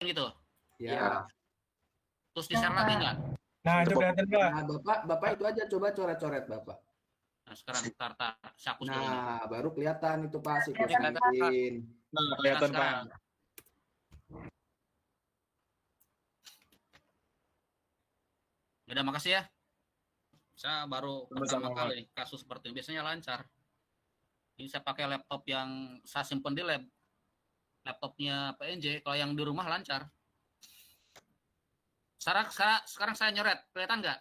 gitu. Ya. Terus di-share lagi nggak? Nah, itu kelihatan nggak? Nah, Bapak itu aja coba coret-coret Bapak. Nah, sekarang tar saya hapus dulu nih. Nah, baru kelihatan itu Pak siklus Kelihatan, Pak. rankin. Nah, kelihatan Pak. sekarang. Ya udah, makasih ya. Saya baru pertama Sama-sama, kali kasus seperti ini. Biasanya lancar. Ini saya pakai laptop yang saya simpen di lab. Laptopnya PNJ. Kalau yang di rumah lancar. Sekarang saya nyoret. Kelihatan nggak?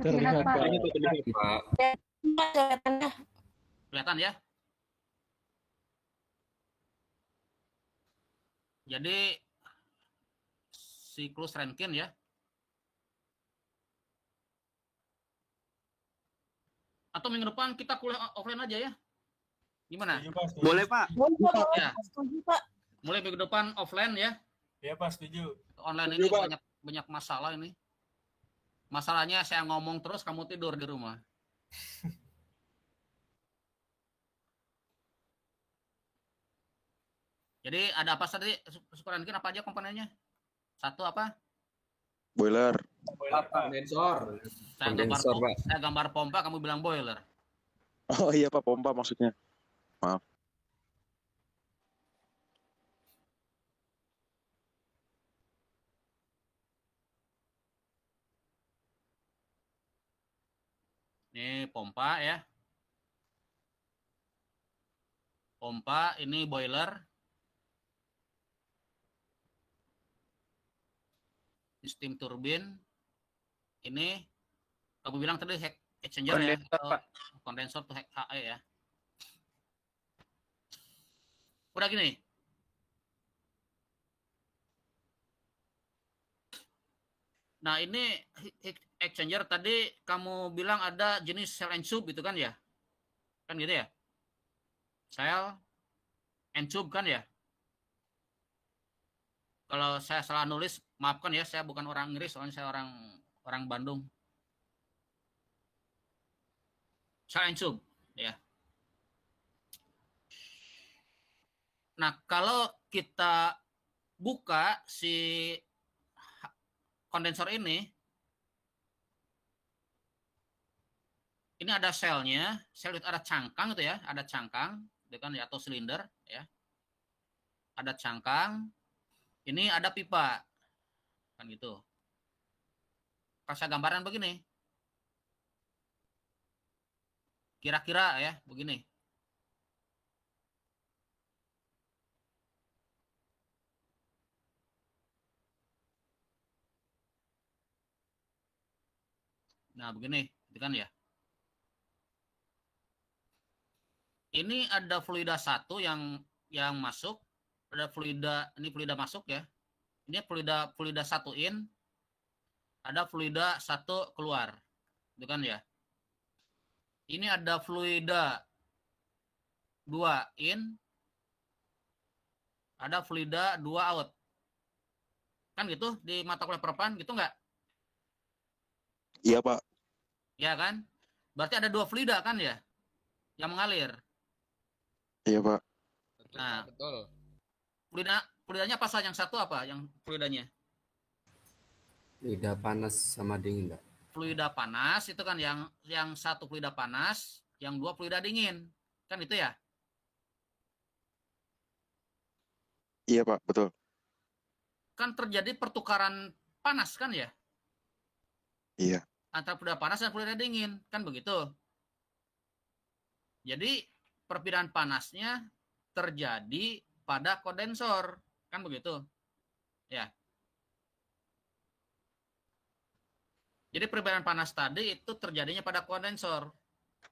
Terlihat Pak. Kelihatan ya? Jadi siklus Rankin ya. Atau minggu depan kita kuliah offline aja ya? Gimana? Setuju, Pak, setuju. Boleh Pak. Ya. Setuju Pak. Mulai minggu depan offline ya. Iya Pak, setuju. Online Setuju, ini Pak. banyak masalah ini. Masalahnya saya ngomong terus, kamu tidur di rumah. Jadi ada apa tadi? Rankin apa aja komponennya? Satu apa? Boiler. Kondensor. Saya gambar pompa, kamu bilang boiler. Oh iya Pak, pompa maksudnya. Maaf. Ini pompa ya. Pompa, ini boiler. Steam turbin. Ini kamu bilang tadi exchanger ya, atau kondensor tuh HE ya. Udah gini. Nah, ini exchanger tadi kamu bilang ada jenis cell and tube gitu kan ya? Kan gitu ya? Cell and tube kan ya? Kalau saya salah nulis, maafkan ya, saya bukan orang Inggris, soalnya saya orang Bandung. Cell and tube ya. Nah, kalau kita buka si kondensor ini ada selnya, sel itu ada cangkang gitu ya, ada cangkang, gitu kan ya, atau silinder ya. Ada cangkang, ini ada pipa. Kan gitu. Kalau saya gambaran begini. Kira-kira ya, begini. Nah, begini, gitu kan ya. Ini ada fluida satu yang masuk, ada fluida masuk ya. Ini fluida satu in, ada fluida satu keluar, gitu kan ya. Ini ada fluida 2 in, ada fluida 2 out. Kan gitu di mata kuliah perpan gitu nggak? Iya Pak. Ya kan? Berarti ada 2 fluida kan ya? Yang mengalir. Iya Pak. Nah, betul. Fluidanya apa saja? Yang satu apa? Yang fluidanya? Fluida panas sama dingin, Pak. Fluida panas itu kan yang satu fluida panas, yang 2 fluida dingin. Kan itu ya? Iya Pak, betul. Kan terjadi pertukaran panas kan ya? Iya. Antara fluida panas dan fluida dingin. Kan begitu? Jadi perpindahan panasnya terjadi pada kondensor. Kan begitu? Ya. Jadi perbedaan panas tadi itu terjadinya pada kondensor,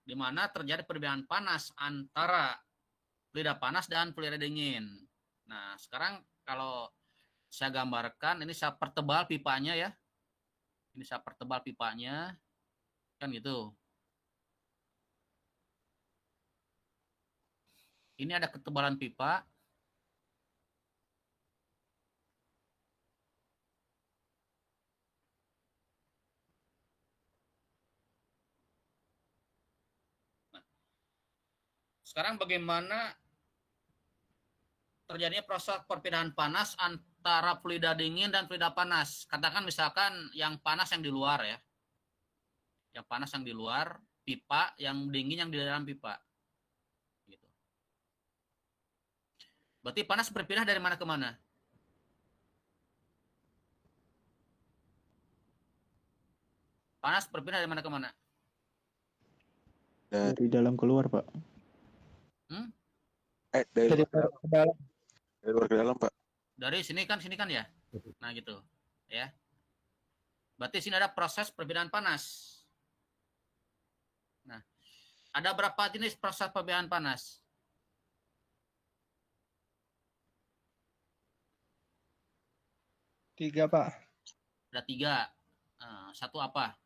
di mana terjadi perbedaan panas antara fluida panas dan fluida dingin. Nah, sekarang kalau saya gambarkan, ini saya pertebal pipanya ya. Ini saya pertebal pipanya, kan gitu. Ini ada ketebalan pipa. Sekarang bagaimana terjadinya proses perpindahan panas antara fluida dingin dan fluida panas. Katakan misalkan yang panas yang di luar ya. Yang panas yang di luar pipa, yang dingin yang di dalam pipa. Gitu. Berarti panas berpindah dari mana ke mana? Panas berpindah dari mana ke mana? Dari dalam keluar, Pak. Dari Dari luar ke dalam. luar ke dalam, Pak. Dari sini kan ya. Nah gitu, ya. Berarti sini ada proses perpindahan panas. Nah, ada berapa jenis proses perpindahan panas? Tiga, Pak. Ada 3. Satu apa?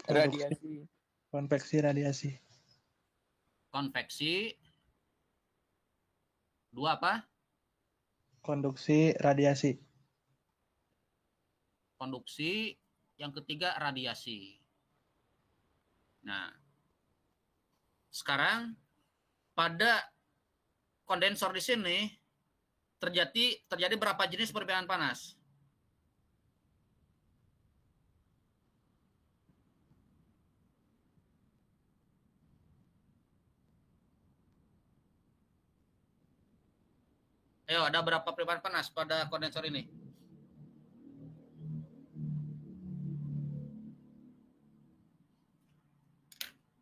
Radiasi. Konveksi radiasi. Konveksi. 2 apa? Konduksi radiasi. Konduksi. Yang ketiga radiasi. Nah, sekarang pada kondensor di sini terjadi berapa jenis perpindahan panas? Ayo, ada berapa perpindahan panas pada kondensor ini?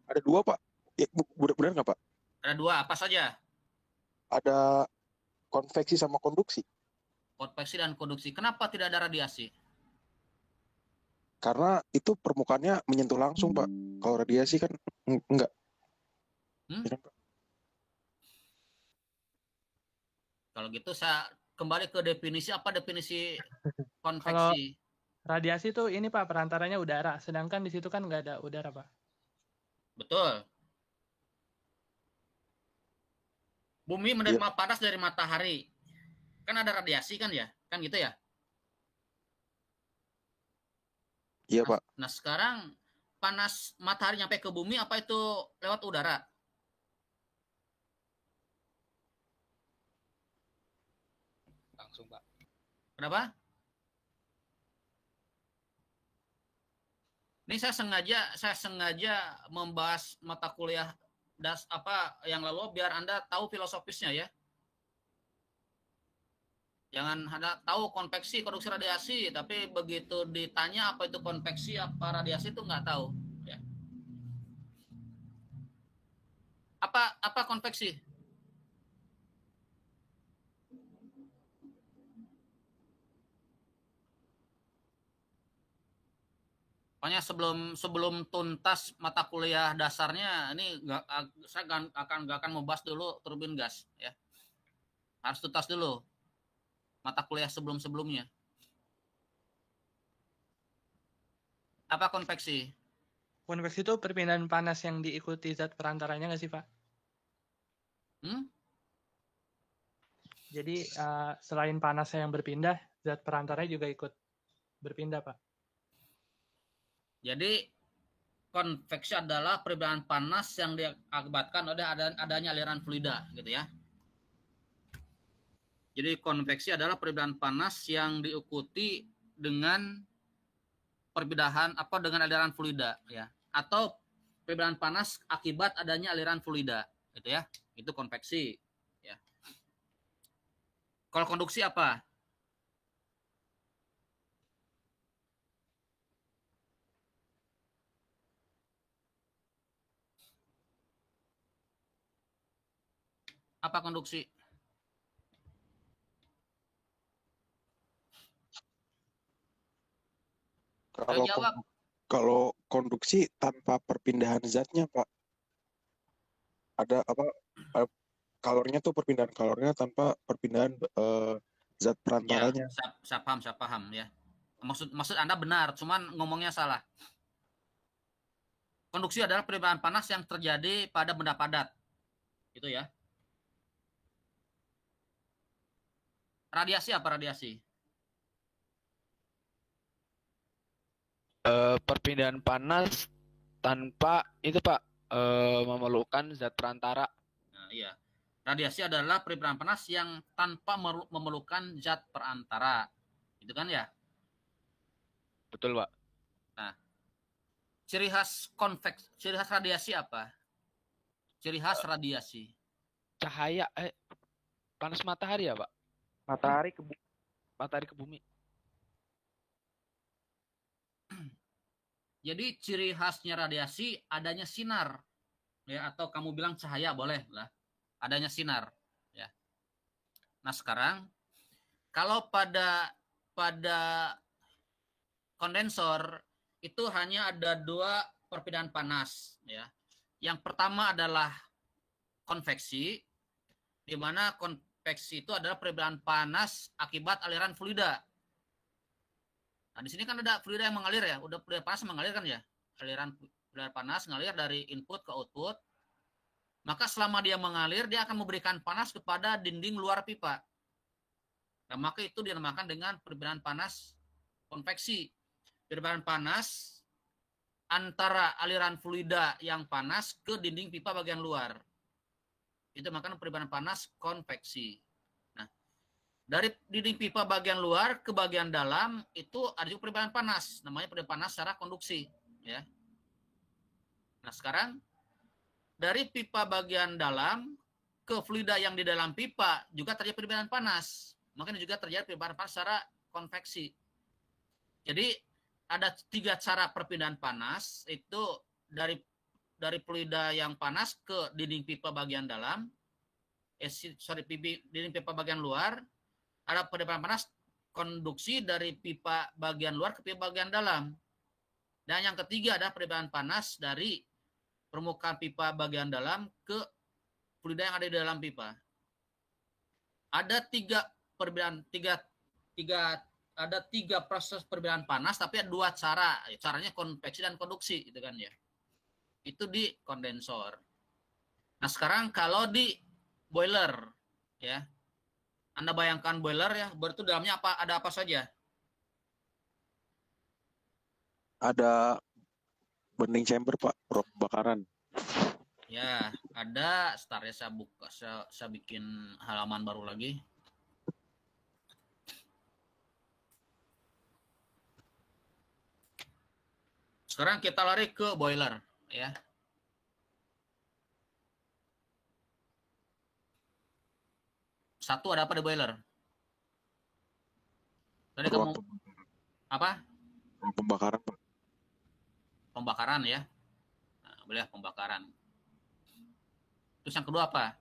Ada 2, Pak. Ya, benar nggak, Pak? Ada 2, apa saja? Ada konveksi sama konduksi. Konveksi dan konduksi. Kenapa tidak ada radiasi? Karena itu permukaannya menyentuh langsung, Pak. Kalau radiasi kan enggak. Hmm? Ya kan, Pak? Kalau gitu saya kembali ke definisi. Apa definisi konveksi? Radiasi itu ini Pak, perantaranya udara. Sedangkan di situ kan nggak ada udara, Pak. Betul. Bumi menerima panas dari matahari. Kan ada radiasi kan ya? Kan gitu ya? Iya, Pak. Nah sekarang panas matahari nyampe ke bumi apa itu lewat udara? Langsung, Pak. Kenapa? Ini saya sengaja membahas mata kuliah yang lalu biar Anda tahu filosofisnya ya. Jangan Anda tahu konveksi, konduksi, radiasi, tapi begitu ditanya apa itu konveksi, apa radiasi itu nggak tahu. Ya. Apa konveksi? Pokoknya sebelum tuntas mata kuliah dasarnya, ini saya nggak akan membahas dulu turbin gas, ya. Harus tuntas dulu mata kuliah sebelumnya. Apa konveksi? Konveksi itu perpindahan panas yang diikuti zat perantaranya nggak sih, Pak? Jadi selain panasnya yang berpindah, zat perantaranya juga ikut berpindah, Pak. Jadi konveksi adalah perbedaan panas yang diakibatkan oleh adanya aliran fluida, gitu ya. Jadi konveksi adalah perbedaan panas yang diikuti dengan dengan aliran fluida, ya, atau perbedaan panas akibat adanya aliran fluida, gitu ya. Itu konveksi, ya. Kalau konduksi apa? Apa konduksi? Kalau konduksi tanpa perpindahan zatnya, Pak. Ada kalornya tuh perpindahan kalornya tanpa perpindahan zat perantaranya. Ya, saya paham ya. Maksud Anda benar, cuman ngomongnya salah. Konduksi adalah perubahan panas yang terjadi pada benda padat. Itu ya. Radiasi apa radiasi? Perpindahan panas tanpa itu, Pak, memerlukan zat perantara. Nah, iya. Radiasi adalah perbedaan panas yang tanpa memerlukan zat perantara. Itu kan ya? Betul, Pak. Ciri khas radiasi apa? Ciri khas radiasi. Cahaya panas matahari ya, Pak? Matahari ke bumi. Jadi ciri khasnya radiasi adanya sinar. Ya, atau kamu bilang cahaya boleh lah. Adanya sinar, ya. Nah, sekarang kalau pada kondensor itu hanya ada 2 perbedaan panas, ya. Yang pertama adalah konveksi, di mana konveksi itu adalah perbedaan panas akibat aliran fluida. Nah, di sini kan ada fluida yang mengalir ya, udah fluida panas mengalir kan ya, aliran panas mengalir dari input ke output. Maka selama dia mengalir, dia akan memberikan panas kepada dinding luar pipa. Nah, maka itu dinamakan dengan perbedaan panas konveksi. Perbedaan panas antara aliran fluida yang panas ke dinding pipa bagian luar. Itu makanya perbedaan panas konveksi. Nah, dari dinding pipa bagian luar ke bagian dalam itu ada juga perbedaan panas. Namanya perbedaan panas secara konduksi. Ya. Nah, sekarang dari pipa bagian dalam ke fluida yang di dalam pipa juga terjadi perbedaan panas. Makanya juga terjadi perbedaan panas secara konveksi. Jadi ada 3 cara perpindahan panas, itu dari fluida yang panas ke dinding pipa bagian dalam, dinding pipa bagian luar. Ada perbedaan panas konduksi dari pipa bagian luar ke pipa bagian dalam. Dan yang ketiga ada perbedaan panas dari permukaan pipa bagian dalam ke fluida yang ada di dalam pipa. Ada 3 proses perbedaan panas, tapi ada 2 cara. Caranya konveksi dan konduksi, gitu kan ya. Itu di kondensor. Nah, sekarang kalau di boiler, ya, Anda bayangkan boiler ya, berarti dalamnya ada apa saja? Ada burning chamber, Pak, pembakaran. Ya, ada. Start ya, saya bikin halaman baru lagi. Sekarang kita lari ke boiler, ya. Satu ada apa di boiler? Tadi kamu apa? Pembakaran, Pak. Pembakaran ya. Nah, boleh pembakaran. Terus yang kedua apa?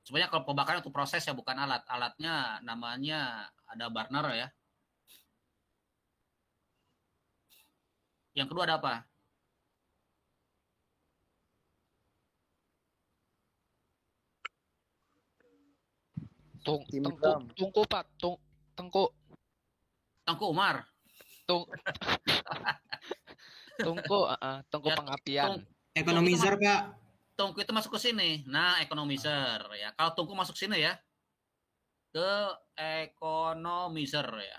Sebenarnya kalau pembakaran itu proses ya, bukan alat. Alatnya namanya ada burner ya. Yang kedua ada apa? Tungku, Pak. Tungku Umar. Tungku Ya, pengapian. Economizer, Pak. Tungku itu masuk ke sini. Nah, economizer ya. Kalau tungku masuk sini ya, ke economizer ya.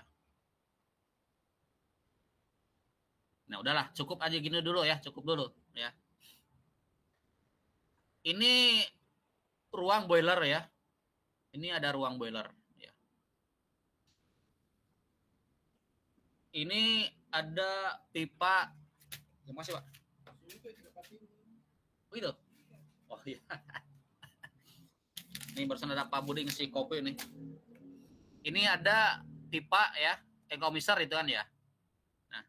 Nah, udahlah, cukup aja gini dulu ya, cukup dulu ya. Ini ruang boiler ya. Ini ada ruang boiler ya. Ini ada pipa. Yang masih, Pak? Oh, itu. Oh iya. Ini barusan ada Pak Budi ngisi kopi nih. Ini ada pipa ya, economizer itu kan ya. Nah,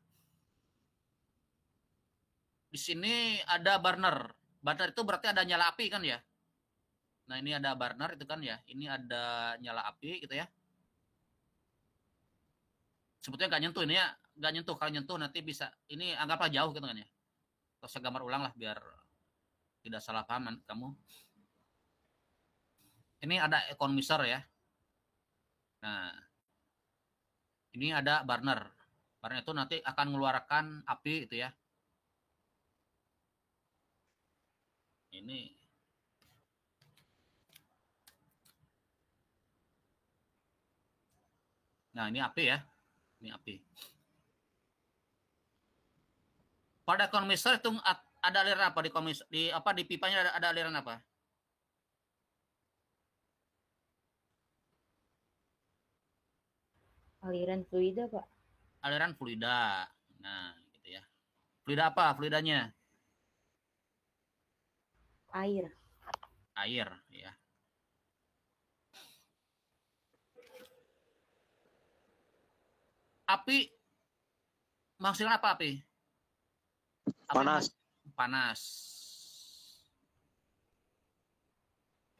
di sini ada burner. Burner itu berarti ada nyala api kan ya. Nah, ini ada burner itu kan ya. Ini ada nyala api gitu ya. Sebetulnya nggak nyentuh ini ya, nggak nyentuh. Kalau nyentuh nanti bisa. Ini anggaplah jauh gitu kan ya. Terus saya gambar ulang lah biar tidak salah paham kamu. Ini ada economizer ya. Nah, ini ada burner. Burner itu nanti akan mengeluarkan api itu ya. Ini Nah, ini api ya. Ini api. Pada economizer itu ada aliran apa di pipanya ada aliran apa? Aliran fluida, Pak. Aliran fluida. Nah, gitu ya. Fluida apa? Fluidanya? Air. Air, ya. Api menghasilkan apa api? Panas. Panas.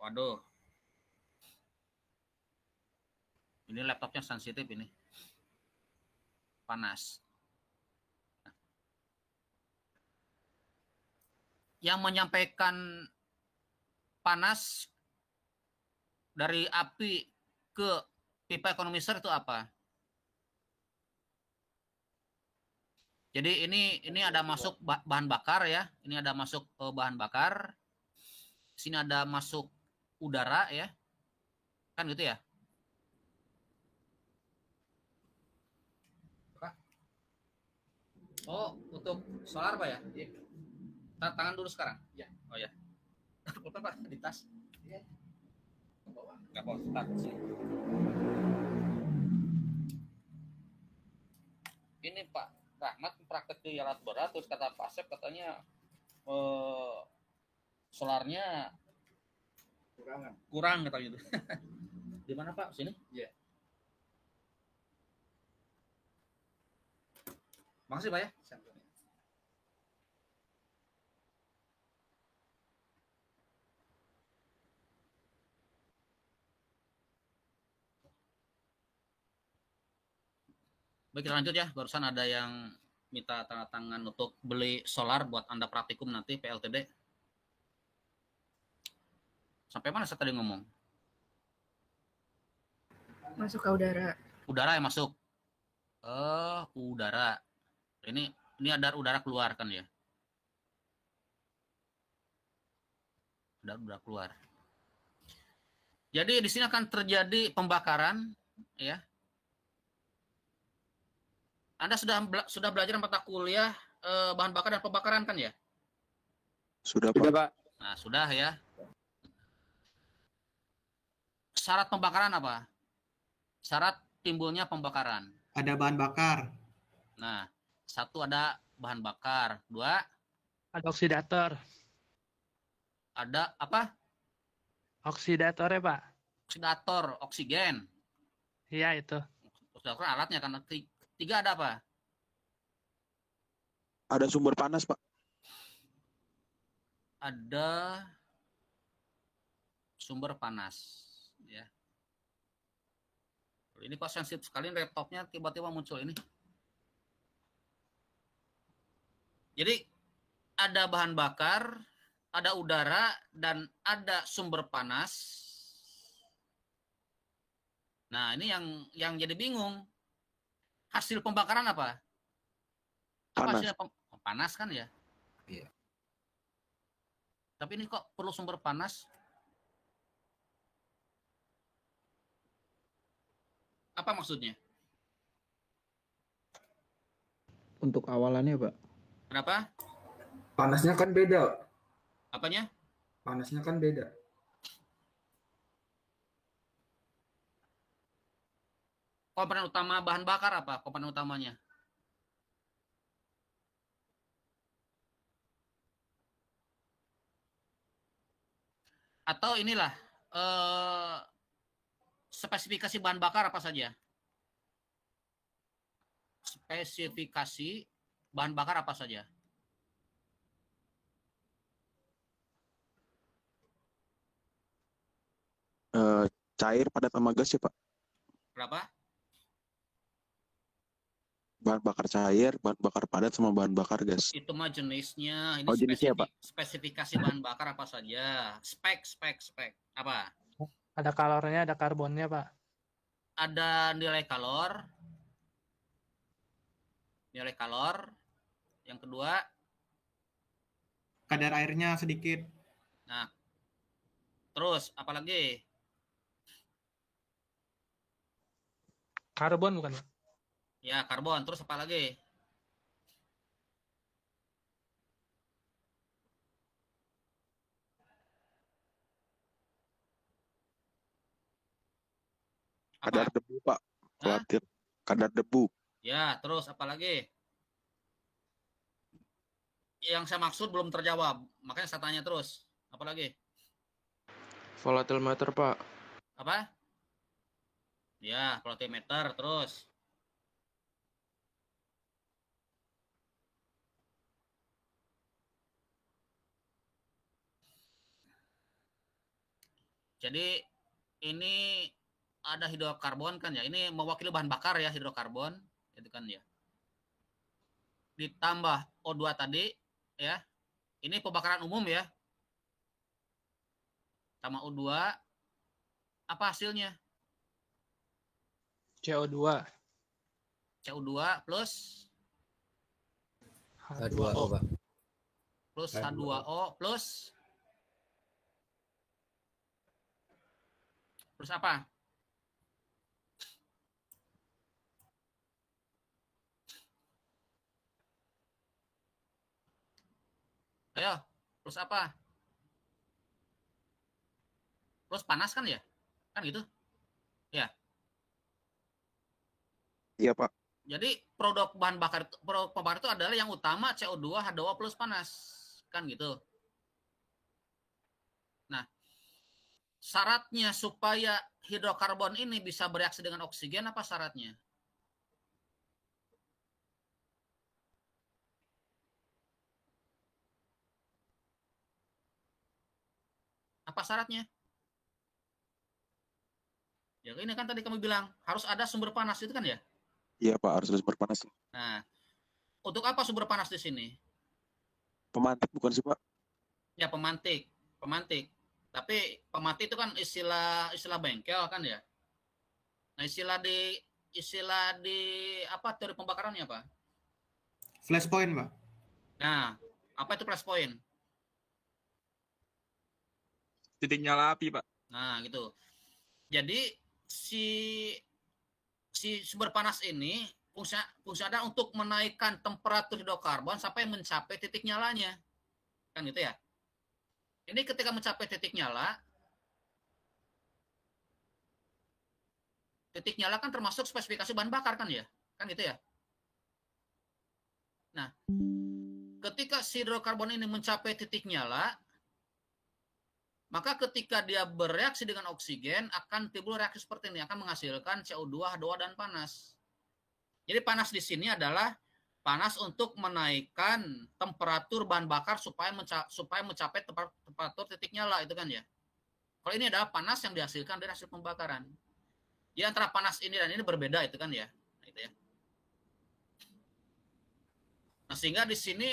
Waduh. Ini laptopnya sensitif ini. Panas. Yang menyampaikan panas dari api ke pipa economizer itu apa? Jadi ini ada masuk bahan bakar ya. Ini ada masuk bahan bakar. Sini ada masuk udara ya. Kan gitu ya? Oh, untuk solar Pak ya? Iya. Tangan dulu sekarang. Ya. Oh ya. Pak di tas. Iya. Enggak bawa. Ini Pak Rahmat praktek di alat berat, terus kata Pak Asep katanya solarnya kurang kata gitu. Di mana Pak? Sini? Iya. Makasih Pak ya. Baik, kita lanjut ya. Barusan ada yang minta tanda tangan untuk beli solar buat Anda praktikum nanti PLTD. Sampai mana saya tadi ngomong? Masuk ke udara. Udara yang masuk. Udara. Ini ada udara keluar kan ya? Ada udara keluar. Jadi di sini akan terjadi pembakaran ya. Anda sudah belajar mata kuliah bahan bakar dan pembakaran kan ya? Sudah, Pak. Nah, sudah ya. Syarat pembakaran apa? Syarat timbulnya pembakaran. Ada bahan bakar. Nah, satu ada bahan bakar. Dua, Ada oksidator. ada apa? Oksidator ya, Pak? Oksidator, oksigen. Iya, itu. Oksidator alatnya kan. Tiga ada apa? Ada sumber panas, Pak. Ada sumber panas. Ya. Ini kok sensitif sekali laptopnya tiba-tiba muncul ini. Jadi ada bahan bakar, ada udara, dan ada sumber panas. Nah, ini yang jadi bingung. Hasil pembakaran apa? Apa Panas. hasilnya panas kan ya? Iya. Tapi ini kok perlu sumber panas? Apa maksudnya? Untuk awalannya, Pak. Kenapa? Panasnya kan beda. Apanya? Panasnya kan beda. Komponen utama bahan bakar apa? Komponen utamanya? Atau inilah spesifikasi bahan bakar apa saja? Spesifikasi bahan bakar apa saja? Cair, padat, sama gas ya, Pak. Berapa? Bahan bakar cair, bahan bakar padat, sama bahan bakar gas. Itu mah jenisnya. Ini Jenisnya, Pak. spesifikasi bahan bakar apa saja? Spek. Apa? Ada kalornya, ada karbonnya, Pak. Ada nilai kalor. Yang kedua, Kadar airnya sedikit. nah, terus apa lagi? Karbon bukan, Pak? Ya, karbon. Terus apa lagi? Apa? Kadar debu, Pak. Khawatir. Kadar debu. Ya, terus apa lagi? Yang saya maksud belum terjawab, makanya saya tanya terus. Apa lagi? Volatimeter, Pak. Apa? Ya, voltimeter, terus. Jadi ini ada hidrokarbon kan ya. Ini mewakili bahan bakar ya, hidrokarbon, itu kan ya. Ditambah O2 tadi ya. Ini pembakaran umum ya. Tambah O2, apa hasilnya? CO2. CO2 plus H2O, Pak. plus H2O plus apa? Ayo, plus apa? Plus panas kan ya? Kan gitu? Ya. Iya, Pak. Jadi produk bahan bakar produk pembakar itu adalah yang utama CO2, H2O plus panas. Kan gitu. Nah, syaratnya supaya hidrokarbon ini bisa bereaksi dengan oksigen apa syaratnya? Apa syaratnya? Ya ini kan tadi kamu bilang harus ada sumber panas itu kan ya? Iya, Pak, harus ada sumber panas. Nah, untuk apa sumber panas di sini? Pemantik bukan sih, Pak? Ya pemantik. Tapi pemantik itu kan istilah bengkel kan ya? Nah, istilah di apa teori pembakarannya apa? Flash point, Pak. Nah, apa itu flash point? Titik nyala api, Pak. Nah, gitu. Jadi si sumber panas ini fungsi ada untuk menaikkan temperatur hidrokarbon sampai mencapai titik nyalanya. Kan gitu ya. Ini ketika mencapai titik nyala kan termasuk spesifikasi bahan bakar kan ya? Kan gitu ya. Nah, ketika si hidrokarbon ini mencapai titik nyala, maka ketika dia bereaksi dengan oksigen akan timbul reaksi seperti ini, akan menghasilkan CO2, H2O dan panas. Jadi panas di sini adalah panas untuk menaikkan temperatur bahan bakar supaya mencapai temperatur titik nyala itu kan ya. Kalau ini adalah panas yang dihasilkan dari hasil pembakaran. Jadi antara panas ini dan ini berbeda itu kan ya. Nah, itu ya. Nah, sehingga di sini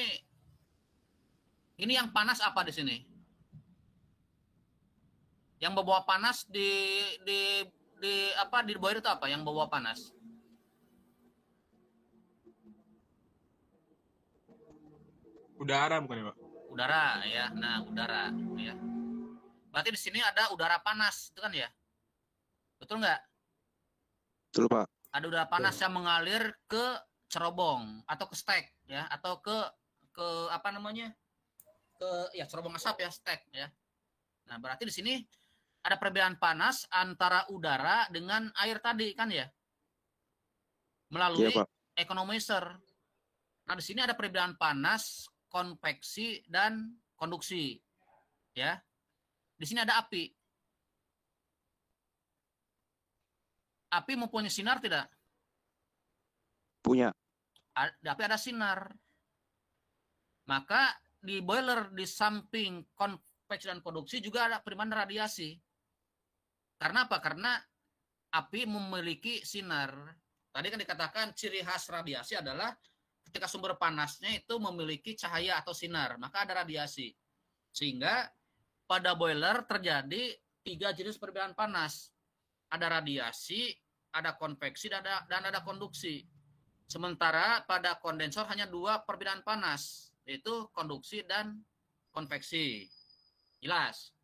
ini yang panas apa di sini? Yang membawa panas di boiler itu apa? Yang membawa panas? Udara bukan ya, Pak? Udara ya. Nah, udara ya. Berarti di sini ada udara panas, itu kan ya? Betul nggak? Betul, Pak. Ada udara panas yang mengalir ke cerobong atau ke stek ya, atau ke apa namanya? Ke ya cerobong asap ya, stek ya. Nah, berarti di sini ada perbedaan panas antara udara dengan air tadi kan ya? Melalui Iya, Pak. economizer. Nah, di sini ada perbedaan panas, konveksi dan konduksi. Ya. Di sini ada api. Api mempunyai sinar tidak? Punya. Api ada sinar. Maka di boiler di samping konveksi dan konduksi juga ada penerimaan radiasi. Karena apa? Karena api memiliki sinar. Tadi kan dikatakan ciri khas radiasi adalah ketika sumber panasnya itu memiliki cahaya atau sinar, maka ada radiasi. Sehingga pada boiler terjadi 3 jenis perbedaan panas. Ada radiasi, ada konveksi, dan ada konduksi. Sementara pada kondensor hanya 2 perbedaan panas, yaitu konduksi dan konveksi. Jelas?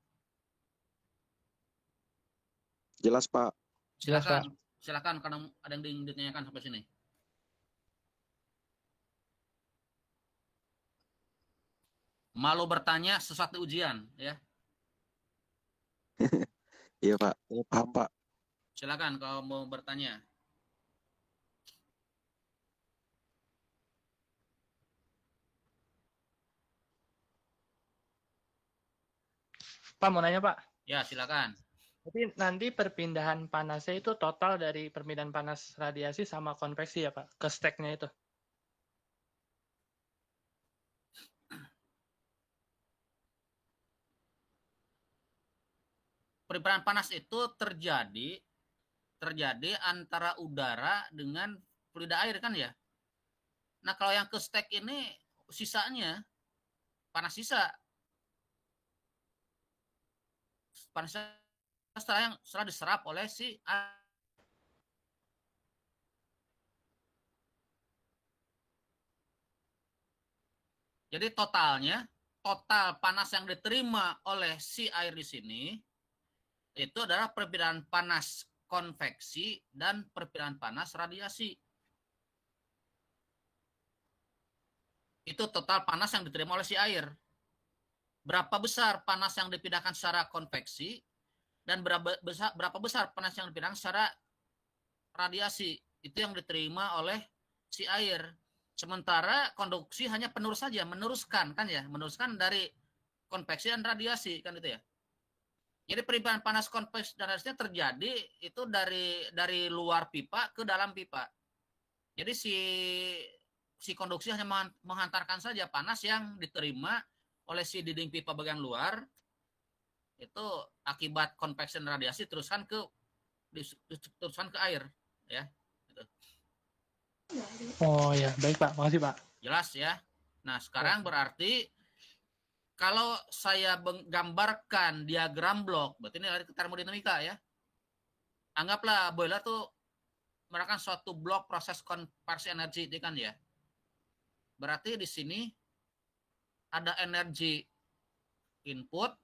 Jelas, Pak. Jelas, Pak. Silakan karena ada yang ditanyakan sampai sini. Malu bertanya sesuatu ujian, ya. Iya, Pak. Paham, Pak. Silakan kalau mau bertanya. Pak mau nanya Pak. Ya, silakan. Tapi nanti perpindahan panasnya itu total dari perpindahan panas radiasi sama konveksi ya Pak, ke stack-nya itu. Perpindahan panas itu terjadi antara udara dengan fluida air kan ya. Nah, kalau yang ke stack ini sisanya panas sisa. Panas sisa setelah diserap oleh si air. Jadi total panas yang diterima oleh si air di sini itu adalah perbedaan panas konveksi dan perbedaan panas radiasi. Itu total panas yang diterima oleh si air. Berapa besar panas yang dipindahkan secara konveksi dan berapa besar panas yang dipindahkan secara radiasi. Itu yang diterima oleh si air. Sementara konduksi hanya penerus saja, meneruskan kan ya, meneruskan dari konveksi dan radiasi kan itu ya. Jadi perubahan panas konveksi dan radiasi terjadi itu dari luar pipa ke dalam pipa. Jadi si konduksi hanya menghantarkan saja panas yang diterima oleh si dinding pipa bagian luar itu akibat konveksi dan radiasi teruskan ke air ya. Oh ya, baik Pak, makasih Pak. Jelas ya. Nah, sekarang berarti kalau saya gambarkan diagram blok, berarti ini lari ke termodinamika ya. Anggaplah boiler tuh merupakan suatu blok proses konversi energi, itu kan ya. Berarti di sini ada energi input,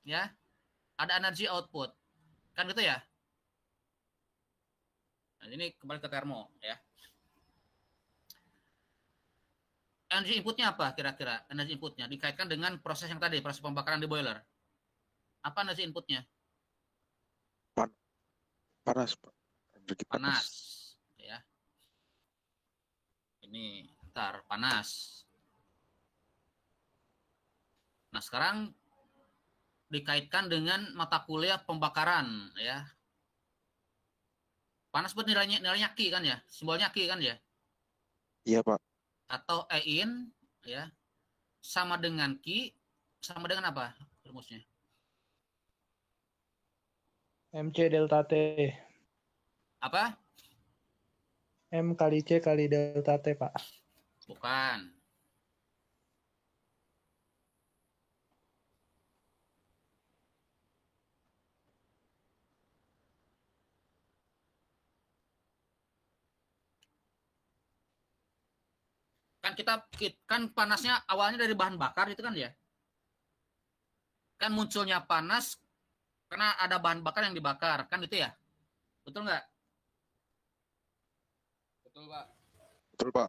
ya, ada energi output, kan gitu ya. Nah, ini kembali ke termo ya. Energi inputnya apa kira-kira? Energi inputnya dikaitkan dengan proses yang tadi, proses pembakaran di boiler. Apa energi inputnya? Panas, Pak. Energi Panas. Ya. Ini ntar panas. Nah, sekarang dikaitkan dengan mata kuliah pembakaran ya. Panas buat nilainya Ki kan ya? Simbolnya Ki kan ya? Iya, Pak. Atau Ein ya. Sama dengan Ki sama dengan apa rumusnya? MC delta T. Apa? M kali C kali delta T, Pak. Bukan. Kan panasnya awalnya dari bahan bakar itu kan ya. Kan munculnya panas karena ada bahan bakar yang dibakar, kan itu ya? Betul nggak? Betul, Pak. Betul, Pak.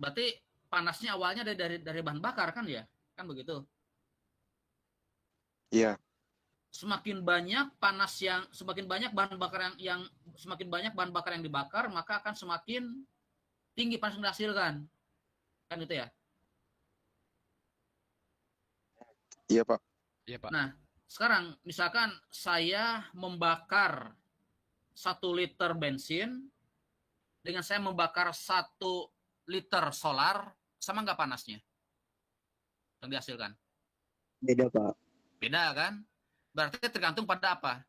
Berarti panasnya awalnya dari bahan bakar kan ya? Kan begitu. Iya. Semakin banyak bahan bakar yang semakin banyak bahan bakar yang dibakar, maka akan semakin tinggi panas yang dihasilkan. Kan gitu ya? Iya, Pak. Iya, Pak. Nah, sekarang misalkan saya membakar 1 liter bensin dengan saya membakar 1 liter solar, sama nggak panasnya yang dihasilkan? Beda, Pak. Beda kan? Berarti tergantung pada apa?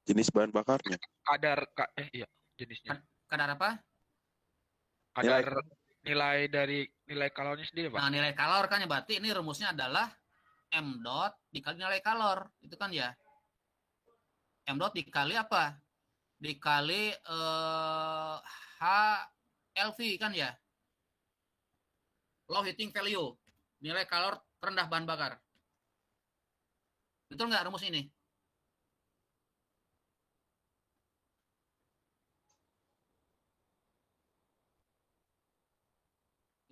Jenis bahan bakarnya. Iya, jenisnya. Kadar apa? Kadar nilai kalornya sendiri, Pak. Nah, nilai kalor kan ya, berarti ini rumusnya adalah M dot dikali nilai kalor. Itu kan ya. M dot dikali apa? Dikali HLV kan ya. Low heating value. Nilai kalor terendah bahan bakar. Betul nggak rumus ini?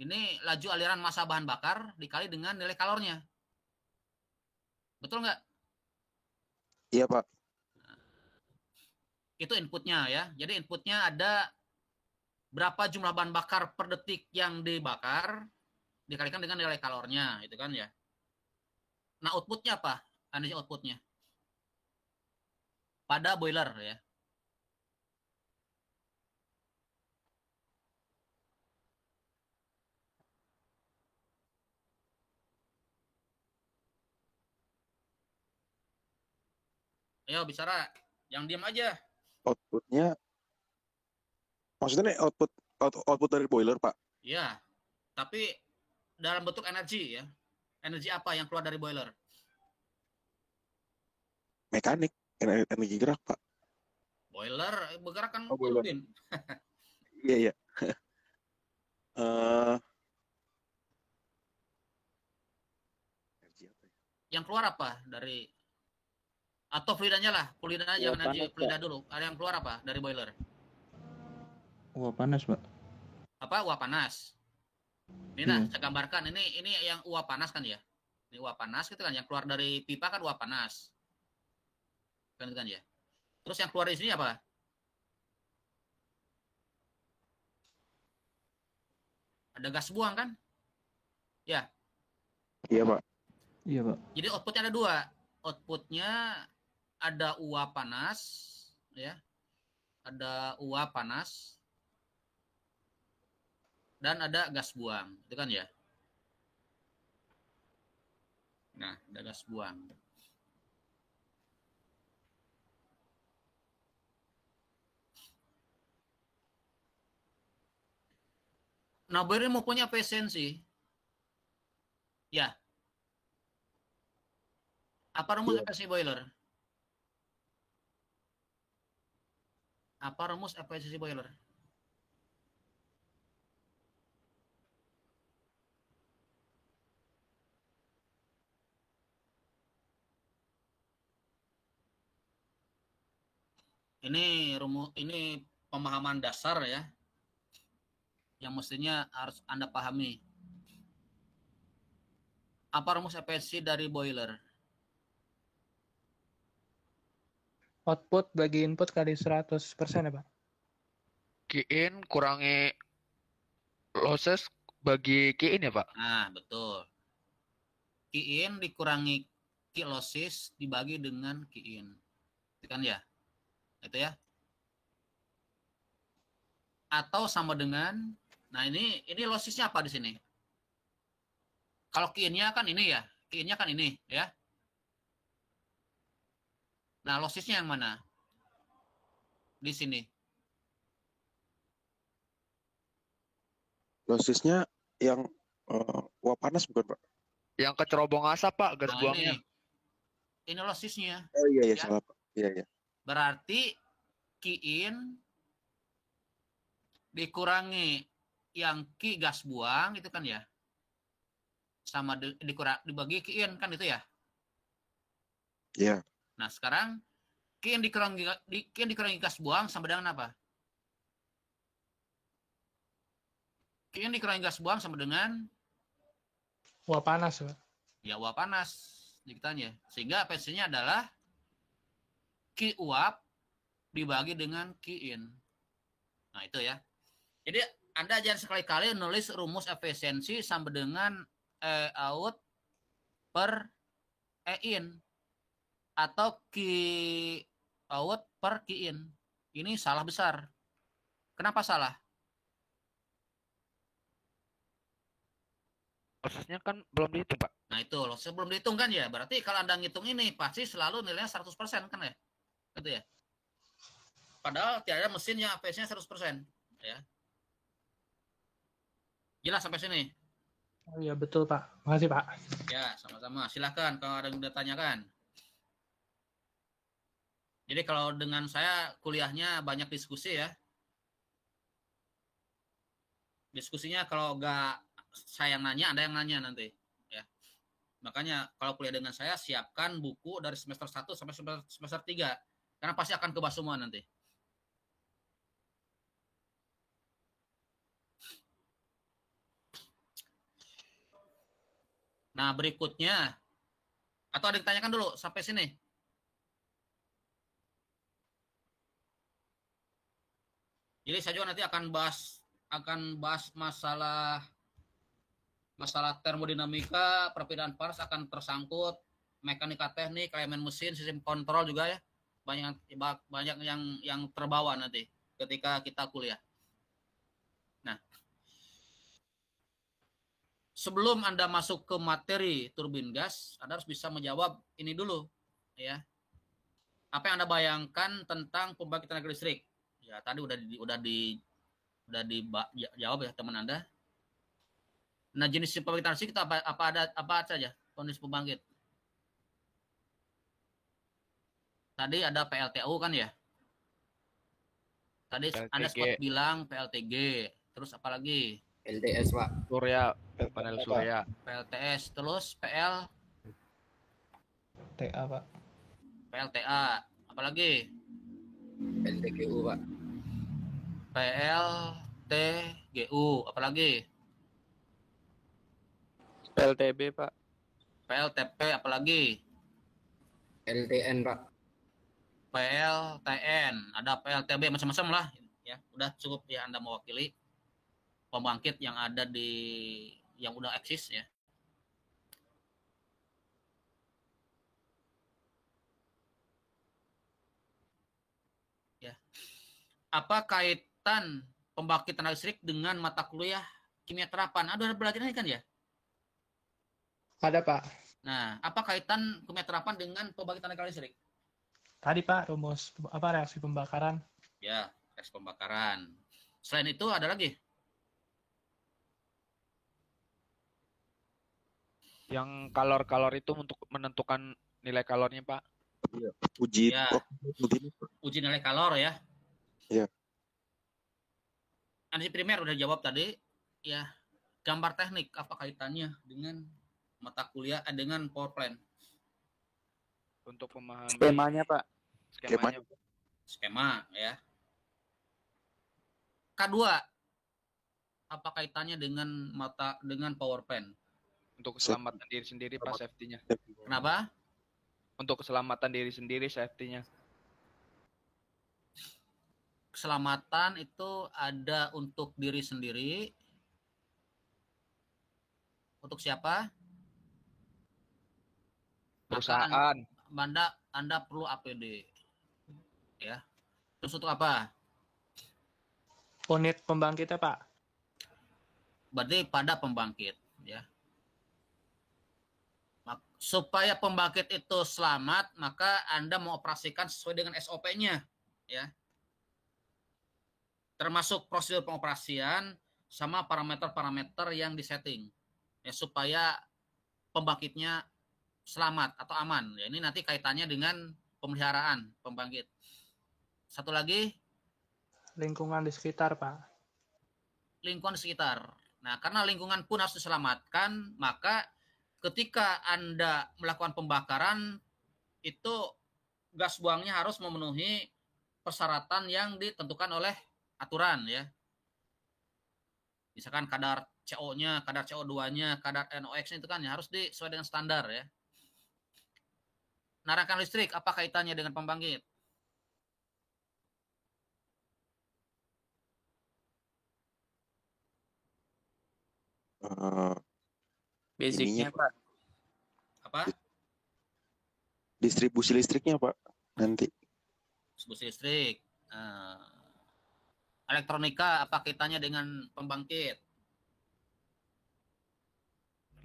Ini laju aliran massa bahan bakar dikali dengan nilai kalornya. Betul nggak? Iya, Pak. Itu inputnya ya. Jadi inputnya ada berapa jumlah bahan bakar per detik yang dibakar dikalikan dengan nilai kalornya, itu kan ya. Nah, outputnya apa? Energi outputnya pada boiler ya. Ayo bicara, yang diam aja. Outputnya, maksudnya nih output dari boiler, Pak. Ya, tapi dalam bentuk energi ya. Energi apa yang keluar dari boiler? Mekanik, energi gerak, Pak. Boiler bergerak kan Oh, boiler. turbin. Iya, iya. Energi apa ya? Yang keluar apa dari atau fluidanya lah, fluidanya Uap jangan energi panas, fluida dulu. Ada yang keluar apa dari boiler? Uap panas, Pak. Apa? Uap panas. Ini nah, saya gambarkan ini yang uap panas kan ya. Ini uap panas gitu kan, yang keluar dari pipa kan uap panas. Kan ya. Terus yang keluar di sini apa? Ada gas buang kan? Ya. Iya, Pak. Iya, Pak. Jadi outputnya ada dua. Outputnya ada uap panas, ya. Ada uap panas dan ada gas buang, itu kan ya. Nah, ada gas buang. Nah, boiler mau punya efisiensi. Ya. Apa rumus efisiensi boiler? Apa rumus efisiensi boiler? Ini pemahaman dasar ya, yang mestinya harus Anda pahami. Apa rumus efisiensi dari boiler? Output bagi input kali 100% ya, Pak? Key-in kurangi losses bagi key-in ya, Pak? Nah, betul. Key-in dikurangi key losses dibagi dengan key-in. Itu kan ya? Itu ya. Atau sama dengan, nah ini lossesnya apa di sini? Kalau key-in-nya kan ini ya. Key-in-nya kan ini ya. Nah, lossesnya yang mana? Di sini. Lossesnya yang uap panas bukan, Pak? Yang kecerobong asap, Pak, gas Nah, buangnya. ini lossesnya. Oh iya, Ya. salah, Pak. Iya, iya. Berarti key-in dikurangi yang key gas buang itu kan ya. Sama dibagi key-in kan itu ya. Iya. Nah, sekarang key-in dikurangi gas buang sama dengan apa? Key-in dikurangi gas buang sama dengan Uap panas, Pak. ya uap panas dikitanya. Sehingga efisiensinya adalah key uap dibagi dengan key in. Nah, itu ya. Jadi Anda jangan sekali-kali nulis rumus efisiensi sama dengan E out per E in atau key out per key in. Ini salah besar. Kenapa salah? Lossesnya kan belum dihitung, Pak. Nah, itu loh, sebelum dihitung kan ya. Berarti kalau Anda ngitung ini pasti selalu nilainya 100% kan ya? Gitu ya. Padahal tidak ada mesin yang efisiensinya 100%, ya. Jelas sampai sini? Oh iya, betul, Pak. Makasih, Pak. Ya, sama-sama. Silakan kalau ada yang udah tanyakan. Jadi kalau dengan saya kuliahnya banyak diskusi ya. Diskusinya kalau nggak saya yang nanya, Anda yang nanya nanti. Ya. Makanya kalau kuliah dengan saya, siapkan buku dari semester 1 sampai semester 3. Karena pasti akan kebahas semua nanti. Nah, berikutnya. Atau ada yang tanyakan dulu sampai sini? Jadi saya juga nanti akan bahas masalah termodinamika, perpindahan panas akan tersangkut mekanika teknik, elemen mesin, sistem kontrol juga ya. Banyak yang terbawa nanti ketika kita kuliah. Nah, sebelum Anda masuk ke materi turbin gas, Anda harus bisa menjawab ini dulu, ya. Apa yang Anda bayangkan tentang pembangkit tenaga listrik? Ya, tadi udah dijawab ya teman Anda. Nah, jenis pembangkit tenaga listrik itu apa saja? Jenis pembangkit. Tadi ada PLTU kan ya? Tadi PLTG. Anda sempat bilang PLTG. Terus apa lagi? LTS Pak. Surya, panel surya. PLTS. Terus PL TA Pak. PLTA. Apalagi? LTGU Pak. PLTGU. Apalagi? PLTB Pak. PLTP. Apalagi? LTN Pak. PLTN. Ada PLTB macam-macam lah. Ya, udah cukup ya Anda mewakili pembangkit yang ada yang udah eksis ya. Ya. Apa kaitan pembangkit tenaga listrik dengan mata kuliah kimia terapan? Ada belajar ini kan ya? Ada Pak. Nah, apa kaitan kimia terapan dengan pembangkit tenaga listrik? Tadi Pak rumus reaksi pembakaran. Ya, reaksi pembakaran. Selain itu ada lagi? Yang kalor itu untuk menentukan nilai kalornya, Pak. Uji Ya. Uji nilai kalor ya. Iya. Analisis primer udah jawab tadi. Ya, gambar teknik apa kaitannya dengan mata kuliah dengan power plant? Untuk memahami Skemanya Pak. skemanya. Skema ya. K2 apa kaitannya dengan power plant? Untuk keselamatan diri sendiri, Pak, safety-nya. Kenapa? Untuk keselamatan diri sendiri, safety-nya. Keselamatan itu ada untuk diri sendiri. Untuk siapa? Perusahaan. Anda perlu APD. Ya. Terus untuk apa? Unit pembangkitnya Pak. Berarti pada pembangkit, ya. Supaya pembangkit itu selamat, maka Anda mengoperasikan sesuai dengan SOP-nya, ya. Termasuk prosedur pengoperasian sama parameter-parameter yang disetting, ya, supaya pembangkitnya selamat atau aman. Ya, ini nanti kaitannya dengan pemeliharaan pembangkit. Satu lagi, Lingkungan di sekitar Pak. lingkungan sekitar. Nah, karena lingkungan pun harus diselamatkan, maka ketika Anda melakukan pembakaran, itu gas buangnya harus memenuhi persyaratan yang ditentukan oleh aturan, ya. Misalkan kadar CO-nya, kadar CO2-nya, kadar NOx-nya itu kan ya harus sesuai dengan standar, ya. Nah, rangkaian listrik apa kaitannya dengan pembangkit? ininya, Basicnya Pak. Apa? distribusi listriknya Pak nanti. Distribusi listrik. Elektronika apa kaitannya dengan pembangkit?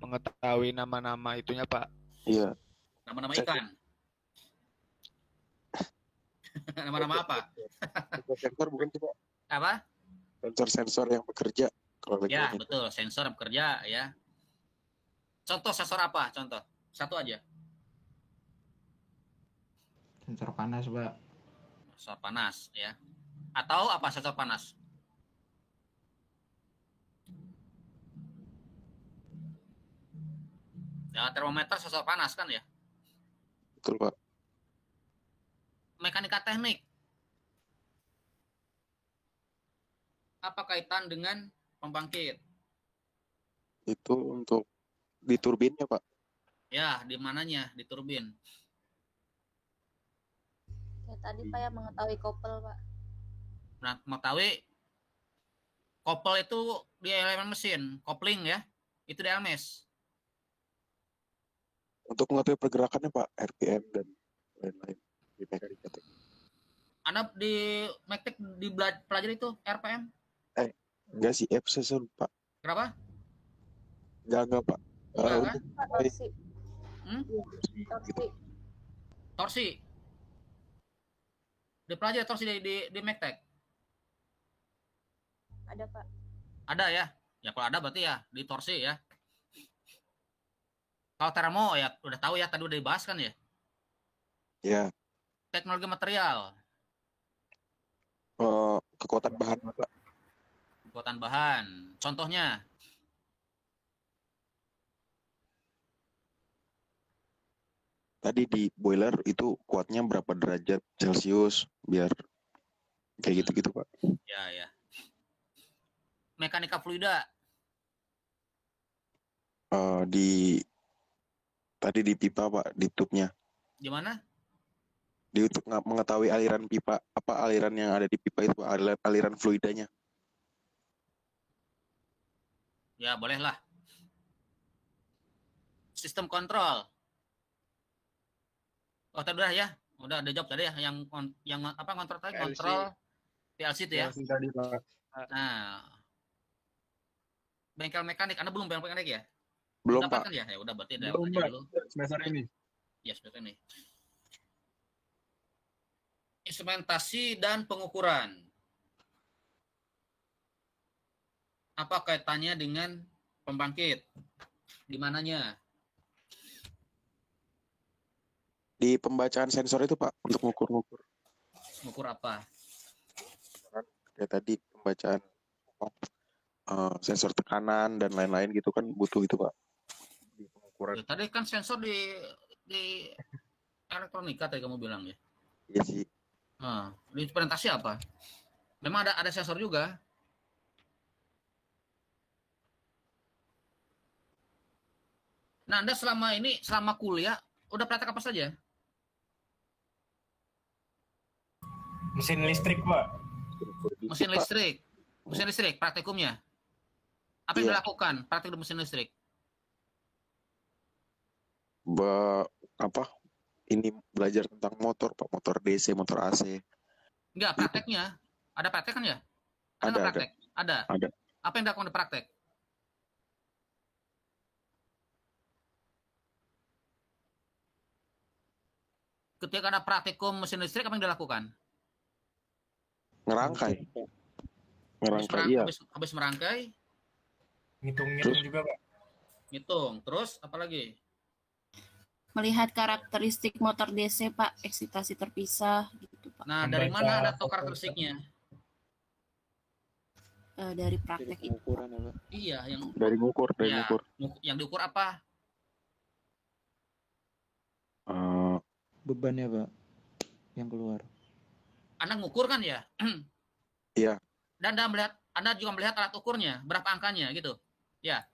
Mengetahui nama-nama itunya, Pak. Iya. Nama-nama ikan. Nama-nama apa? Sensor bukan Pak? Apa? Sensor-sensor yang bekerja. Kalau Ya, elektronik. betul. Sensor yang bekerja, ya. Contoh sensor apa? Contoh. Satu aja. Sensor panas Pak. Sensor panas, ya. Atau apa sensor panas? Ya, termometer sensor panas kan ya. Betul Pak. Mekanika teknik. Apa kaitan dengan pembangkit? Itu untuk di turbinnya Pak. Ya, di mananya? Di turbin. Ya, tadi Pak ya mengetahui kopel Pak. Nah, mengetahui kopel itu di elemen mesin, kopling ya. Itu di LMS. Untuk mengetahui pergerakannya Pak, RPM dan lain-lain di mekanika teknik. Anda di Mektek pelajari itu RPM? Enggak sih, saya lupa. Kenapa? Enggak Pak. Enggak, kan? Pak, torsi. Hmm? Torsi. Torsi. Dipelajari torsi di Mektek? Ada Pak. Ada ya? Ya kalau ada berarti ya di torsi ya. Kalau termo ya udah tahu ya, tadi udah dibahas kan ya. Ya, Teknologi material, kekuatan bahan Pak. kekuatan bahan. Contohnya Tadi di boiler itu kuatnya berapa derajat Celcius biar kayak gitu-gitu Pak. ya. Mekanika fluida, Tadi di pipa Pak, di tubnya. gimana? Untuk mengetahui aliran pipa, apa aliran yang ada di pipa itu, aliran fluidanya. Ya bolehlah. Sistem kontrol. Oh tadi udah ya, udah ada jawab tadi ya, yang apa kontrol tadi? PLC. Kontrol PLC itu ya. Tadi Pak. Nah, bengkel mekanik, Anda belum bengkel mekanik ya? Belum Dapatkan Pak. ya? Ya udah berarti ada Belum, aja Pak. dulu. Semester ini. Ya seperti ini. Instrumentasi dan pengukuran. Apa kaitannya dengan pembangkit? Di mananya? Di pembacaan sensor itu Pak, untuk ngukur-ngukur. Mengukur apa? Kayak tadi pembacaan sensor tekanan dan lain-lain gitu kan butuh itu Pak. Di pengukuran. Ya, tadi kan sensor di elektronika tadi kamu bilang ya. Iya sih. Nah, di implementasi apa? Memang ada sensor juga. Nah, Anda selama kuliah udah praktek apa saja? Mesin listrik, Pak. Mesin listrik praktikumnya. Apa yang Iya. dilakukan praktik di mesin listrik? Ini belajar tentang motor Pak, motor DC, motor AC. Enggak, prakteknya. Ada praktek kan ya? Ada, nggak praktek? Ada. Ada. Apa yang dilakukan di praktek? Ketika ada praktikum mesin listrik, apa yang dilakukan? Ngerangkai. Iya. Habis merangkai, Ngitung-ngitung juga, Pak. ngitung. Terus apa lagi? Melihat karakteristik motor DC, Pak, eksitasi terpisah gitu, Pak. Nah, dari Membaca mana Anda tahu karakteristiknya? Dari praktek itu. Pengukuran ya Pak. Iya, yang Dari ngukur, ya, yang diukur apa? Bebannya Pak yang keluar. Anda ngukur kan ya? Iya. Dan Anda juga melihat alat ukurnya, berapa angkanya gitu. Ya.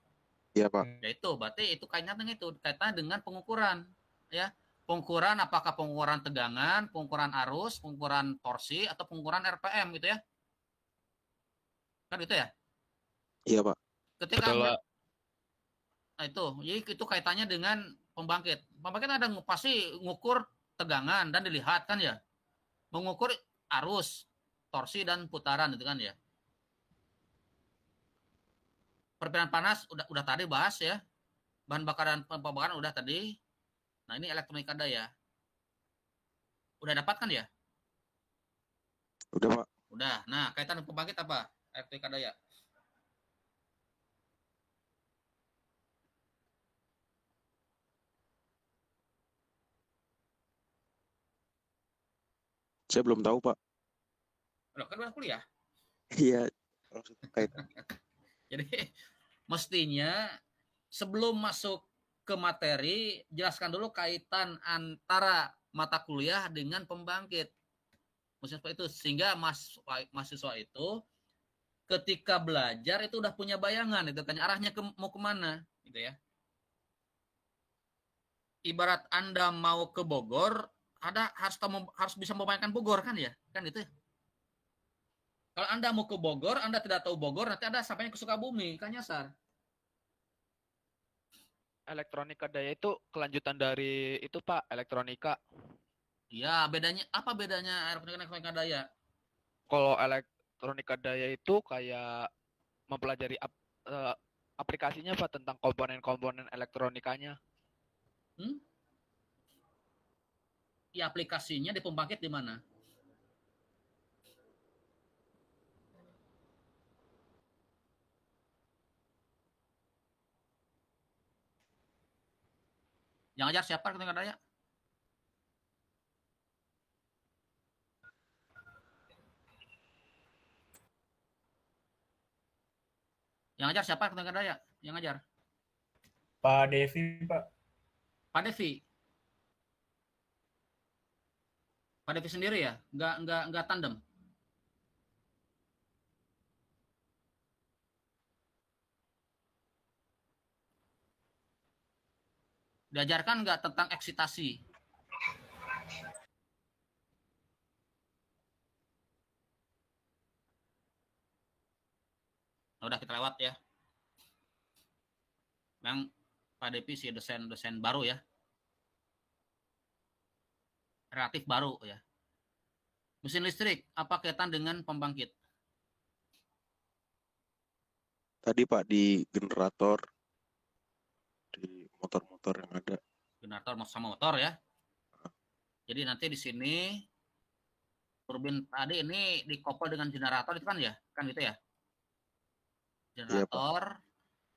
Iya Pak. Ya itu berarti itu kaitannya dengan pengukuran, ya. Pengukuran apakah pengukuran tegangan, pengukuran arus, pengukuran torsi atau pengukuran RPM gitu ya. Kan gitu ya? Iya Pak. Ketika Betul, Pak. nah jadi itu kaitannya dengan pembangkit. Pembangkit ada pasti ngukur tegangan dan dilihat kan ya. Mengukur arus, torsi dan putaran itu kan ya. Perpindahan panas udah tadi bahas ya. Bahan bakar dan pembakaran udah tadi. Nah, ini elektronika daya. Udah dapat kan ya? Udah Pak. Udah. Nah, kaitan dengan pembangkit apa? Elektronika daya. Saya belum tahu Pak. Loh, kan udah kuliah. Iya. Langsung kaitan. Jadi mestinya sebelum masuk ke materi, jelaskan dulu kaitan antara mata kuliah dengan pembangkit. Maksudnya seperti itu. Sehingga mahasiswa itu ketika belajar itu udah punya bayangan, itu kan arahnya mau kemana, gitu ya. Ibarat Anda mau ke Bogor, harus bisa membayangkan Bogor kan ya, kan itu. Kalau Anda mau ke Bogor, Anda tidak tahu Bogor, nanti Anda sampainya ke Sukabumi, kan nyasar. elektronika daya itu kelanjutan dari itu Pak, elektronika. Iya, apa bedanya elektronika daya? Kalau elektronika daya itu kayak mempelajari aplikasinya Pak tentang komponen-komponen elektronikanya. Ya, aplikasinya di pembangkit di mana? Yang ajar siapa elektronika daya? Yang ajar siapa elektronika daya? Yang ajar? Pak Devi, Pak. Pak Devi. Pak Devi sendiri ya? Nggak tandem? Diajarkan nggak tentang eksitasi? Udah kita lewat ya. Memang Pak Devi sih dosen baru ya. Relatif baru ya. Mesin listrik, apa kaitan dengan pembangkit? Tadi Pak di generator, di motor-motor yang ada. Generator sama motor ya. Jadi nanti di sini turbin tadi ini dikoppel dengan generator itu kan ya? Kan gitu ya? Generator,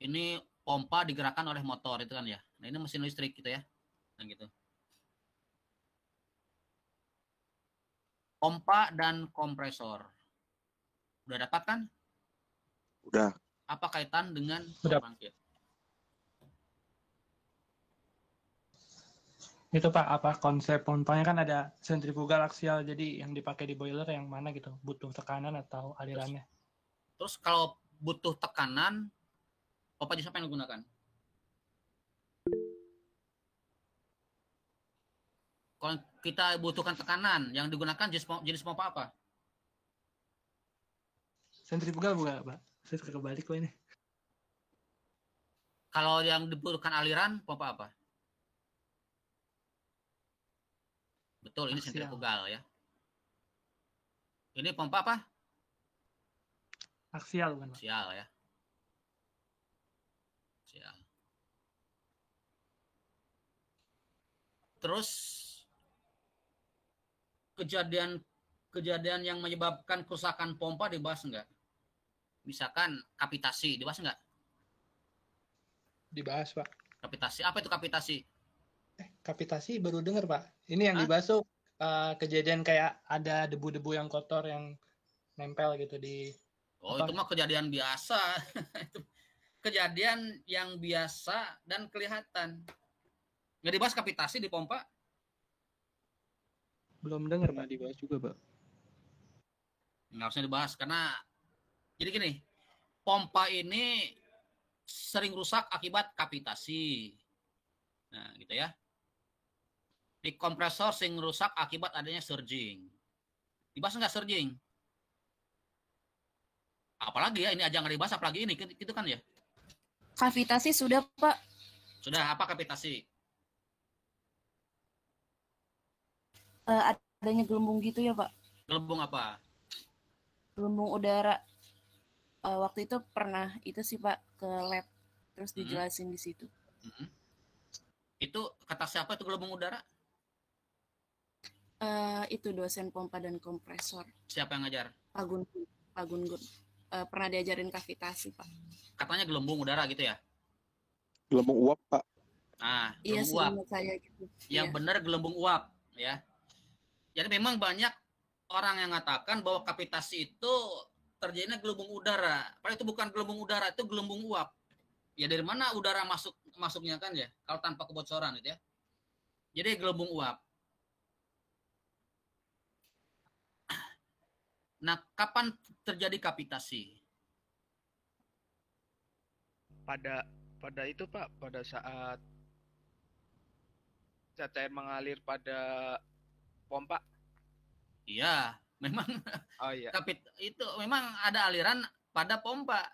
ini pompa digerakkan oleh motor itu kan ya. Nah ini mesin listrik gitu ya. Nah gitu. Pompa dan kompresor. Udah dapat kan? Udah. Apa kaitan dengan pembangkit? Itu Pak, apa konsep pompanya kan ada sentrifugal aksial, jadi yang dipakai di boiler yang mana gitu? Butuh tekanan atau alirannya? Terus kalau butuh tekanan, pompa jenis apa yang digunakan? Kalau kita butuhkan tekanan, yang digunakan jenis pompa apa? Sentrifugal bukan, Pak? Saya suka kebalik kok ini. Kalau yang dibutuhkan aliran, pompa apa? Betul, ini sentrifugal ya. Ini pompa apa? Aksial bukan, Pak? Aksial ya. Aksial. Terus kejadian yang menyebabkan kerusakan pompa dibahas enggak? Misalkan kapitasi, dibahas enggak? Dibahas, Pak. Kapitasi, apa itu kapitasi? Kapitasi baru dengar, Pak. Ini yang dibahas tuh kejadian kayak ada debu-debu yang kotor yang nempel gitu di... Oh, itu mah kejadian biasa. Itu kejadian yang biasa dan kelihatan. Nggak dibahas kapitasi di pompa? Belum dengar, Pernah Pak. dibahas juga, Pak. Nggak harusnya dibahas karena jadi gini, pompa ini sering rusak akibat kapitasi. Nah, gitu ya. Di kompresor sering rusak akibat adanya surging. Dibahas nggak surging? Apalagi ya, ini aja nggak dibahas, apalagi ini, gitu kan ya? Kavitasi sudah, Pak. Sudah, apa kavitasi? Adanya gelembung gitu ya, Pak. Gelembung apa? Gelembung udara. Waktu itu pernah itu sih, Pak, ke lab. Terus dijelasin di situ. Itu kata siapa itu gelembung udara? Itu dosen pompa dan kompresor. Siapa yang ngajar? Pak Gun. Pernah diajarin kavitasi, Pak. Katanya gelembung udara gitu ya? Gelembung uap, Pak. Nah, Iya gelembung sih, uap. menurut saya gitu. Yang benar gelembung uap, ya. Jadi memang banyak orang yang mengatakan bahwa kapitasi itu terjadinya gelembung udara. Padahal itu bukan gelembung udara, itu gelembung uap. Ya dari mana udara masuknya kan ya? Kalau tanpa kebocoran itu ya. Jadi gelembung uap. Nah, kapan terjadi kapitasi? Pada itu Pak, pada saat cair mengalir pada pompa. Iya, memang Oh iya. itu memang ada aliran pada pompa.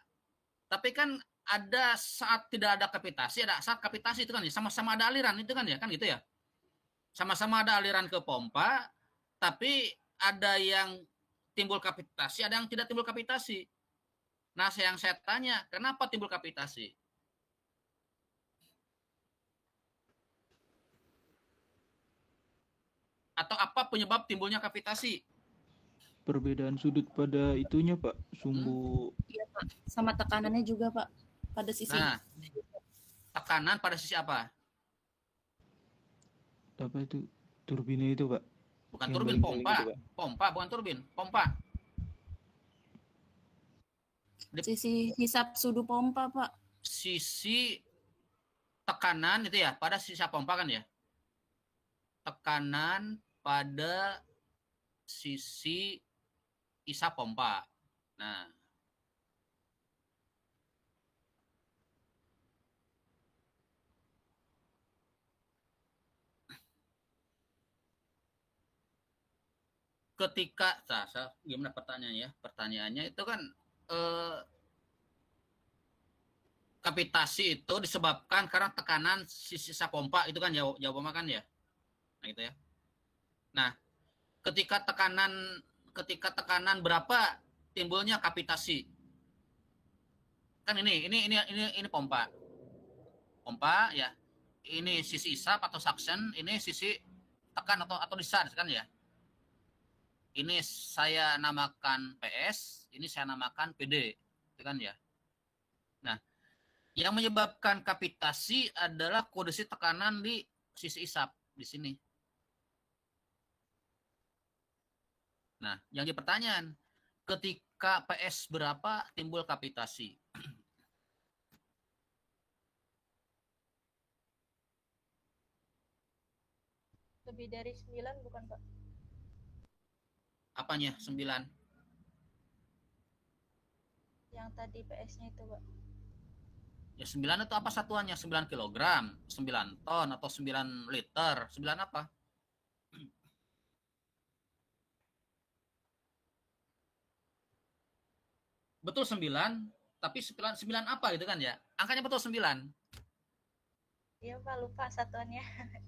Tapi kan ada saat tidak ada kapitasi, ada saat kapitasi itu kan ya, sama-sama ada aliran itu kan ya, kan gitu ya. Sama-sama ada aliran ke pompa, tapi ada yang timbul kapitasi, ada yang tidak timbul kapitasi. Nah, yang saya tanya, kenapa timbul kapitasi? Atau apa penyebab timbulnya kapitasi? Perbedaan sudut pada itunya, Pak. Sumbu. Iya, Pak. Sama tekanannya juga, Pak. Pada sisi. Nah, tekanan pada sisi apa? Apa itu? Turbina itu, Pak. Bukan Yang turbin, paling-paling pompa. itu, Pak. Pompa, bukan turbin. Pompa. Sisi hisap sudu pompa, Pak. Sisi tekanan itu ya, pada sisi pompa kan ya? Tekanan pada sisi isap pompa. Nah, ketika gimana pertanyaannya? Pertanyaannya itu kan kapitasi itu disebabkan karena tekanan sisi isap pompa itu kan jawabannya kan ya. Nah, gitu ya. Nah, ketika tekanan berapa timbulnya kapitasi? Kan ini pompa. Pompa ya. Ini sisi isap atau suction, ini sisi tekan atau discharge kan ya. Ini saya namakan PS, ini saya namakan PD, itu kan ya. Nah, yang menyebabkan kapitasi adalah kondisi tekanan di sisi isap di sini. Nah, yang jadi pertanyaan, ketika PS berapa timbul kapitasi? Lebih dari 9 bukan, Pak? Apanya 9? Yang tadi PS-nya itu, Pak. Ya 9 itu apa satuannya? 9 kilogram, 9 ton, atau 9 liter? 9 apa? Betul 9, tapi 9 apa gitu kan ya? Angkanya betul 9. Iya, Pak, lupa satuannya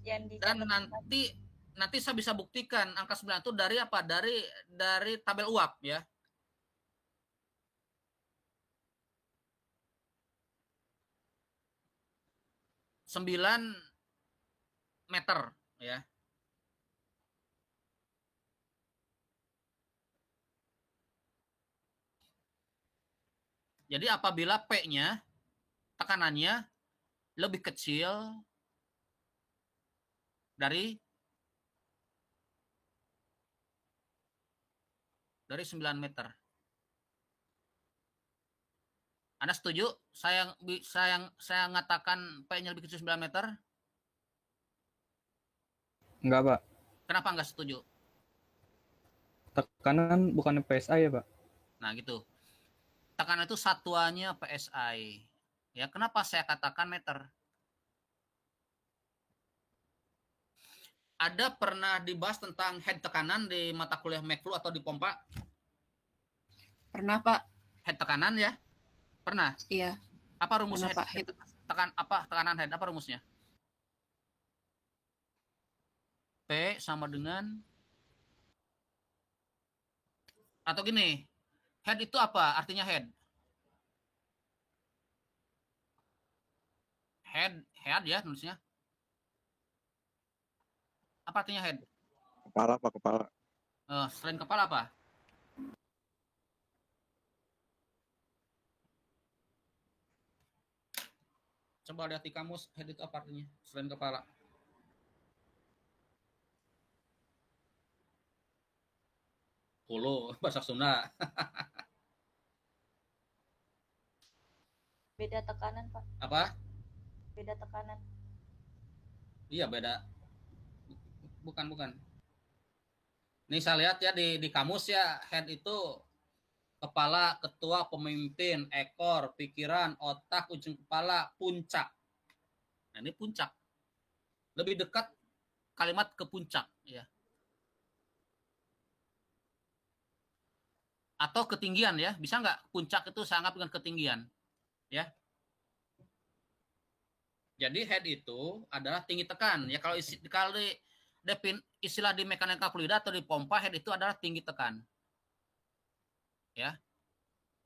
yang di. Dan nanti saya bisa buktikan angka 9 itu dari apa? Dari tabel uap ya. Sembilan meter ya. Jadi apabila P-nya tekanannya lebih kecil dari 9 meter. Anda setuju? Saya ngatakan P-nya lebih kecil 9 meter? Enggak, Pak. Kenapa enggak setuju? Tekanan bukannya PSI ya, Pak? Nah, gitu. Tekanan itu satuannya PSI. Ya, kenapa saya katakan meter? Ada pernah dibahas tentang head tekanan di mata kuliah Mekflu atau di pompa? Pernah, Pak. Head tekanan ya? Pernah? Iya. Apa rumusnya? Pernah, Pak. Tekanan head? Apa rumusnya? P sama dengan, atau gini, head itu apa? Artinya head. Head ya nulisnya. Apa artinya head? Kepala, Pak, kepala. Selain kepala apa? Coba lihat di kamus, head itu apa artinya? Selain kepala. Hulu, bahasa Sunda. Beda tekanan, Pak. Apa? Beda tekanan. Iya, beda. Bukan. Nih saya lihat ya di kamus ya, head itu kepala, ketua, pemimpin, ekor, pikiran, otak, ujung kepala, puncak. Nah, ini puncak. Lebih dekat kalimat ke puncak ya. Atau ketinggian ya, bisa nggak puncak itu sangat dengan ketinggian ya. Jadi head itu adalah tinggi tekan. Ya kalau istilah di mekanika fluida atau di pompa, head itu adalah tinggi tekan. Ya.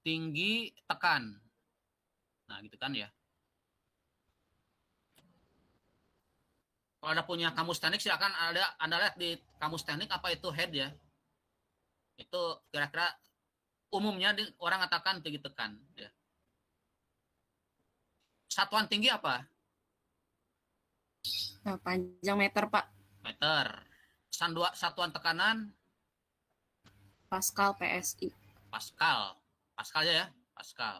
Tinggi tekan. Nah, gitu kan ya. Kalau Anda punya kamus teknik, silakan Anda lihat di kamus teknik apa itu head ya. Itu kira-kira umumnya orang katakan tinggi tekan. Ya. Satuan tinggi apa? Nah, panjang meter, Pak. Meter. Satuan tekanan? Pascal, PSI. Pascal. Pascal ya, Pascal.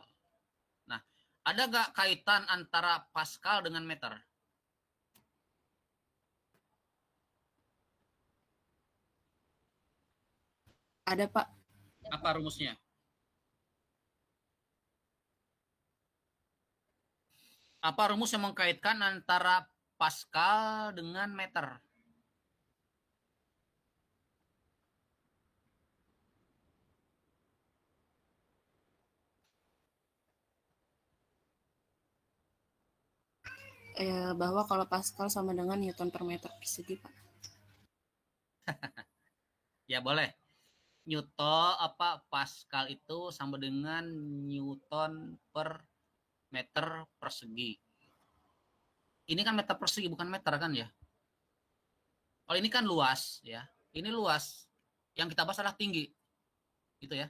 Nah, ada nggak kaitan antara Pascal dengan meter? Ada, Pak. Apa rumusnya? Apa rumus yang mengkaitkan antara Pascal dengan meter? Bahwa kalau Pascal sama dengan Newton per meter persegi, Pak. Ya boleh. Pascal itu sama dengan Newton per meter persegi. Ini kan meter persegi bukan meter kan ya? Kalau ini kan luas ya. Ini luas. Yang kita bahas adalah tinggi. Gitu ya.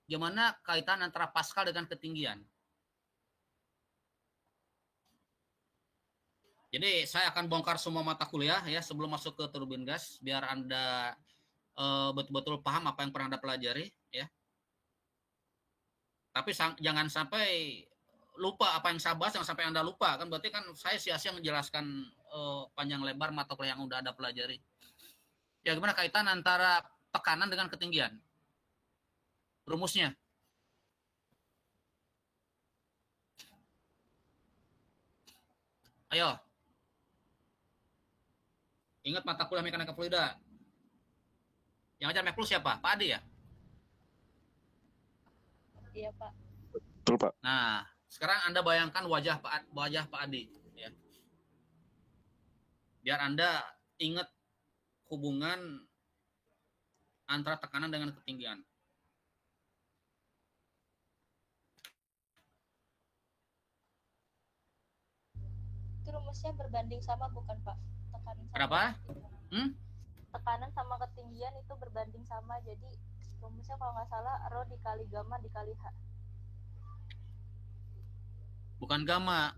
Gimana kaitan antara Pascal dengan ketinggian? Jadi saya akan bongkar semua mata kuliah ya sebelum masuk ke turbin gas biar Anda betul-betul paham apa yang pernah Anda pelajari ya. Tapi jangan sampai lupa apa yang saya bahas, jangan sampai Anda lupa kan berarti kan saya sia-sia menjelaskan panjang lebar mata kuliah yang udah Anda pelajari. Ya gimana kaitan antara tekanan dengan ketinggian? Rumusnya. Ayo. Ingat mata kuliah mekanika fluida. Yang ajar Meklus siapa? Pak Adi ya? Iya, Pak. Betul, Pak. Nah, sekarang Anda bayangkan wajah Pak Adi ya. Biar Anda ingat hubungan antara tekanan dengan ketinggian. Itu rumusnya berbanding sama bukan, Pak? Tekanan sama Kenapa? Tekanan sama ketinggian itu berbanding sama. Jadi rumusnya kalau nggak salah rho dikali gamma dikali H. Bukan gamma.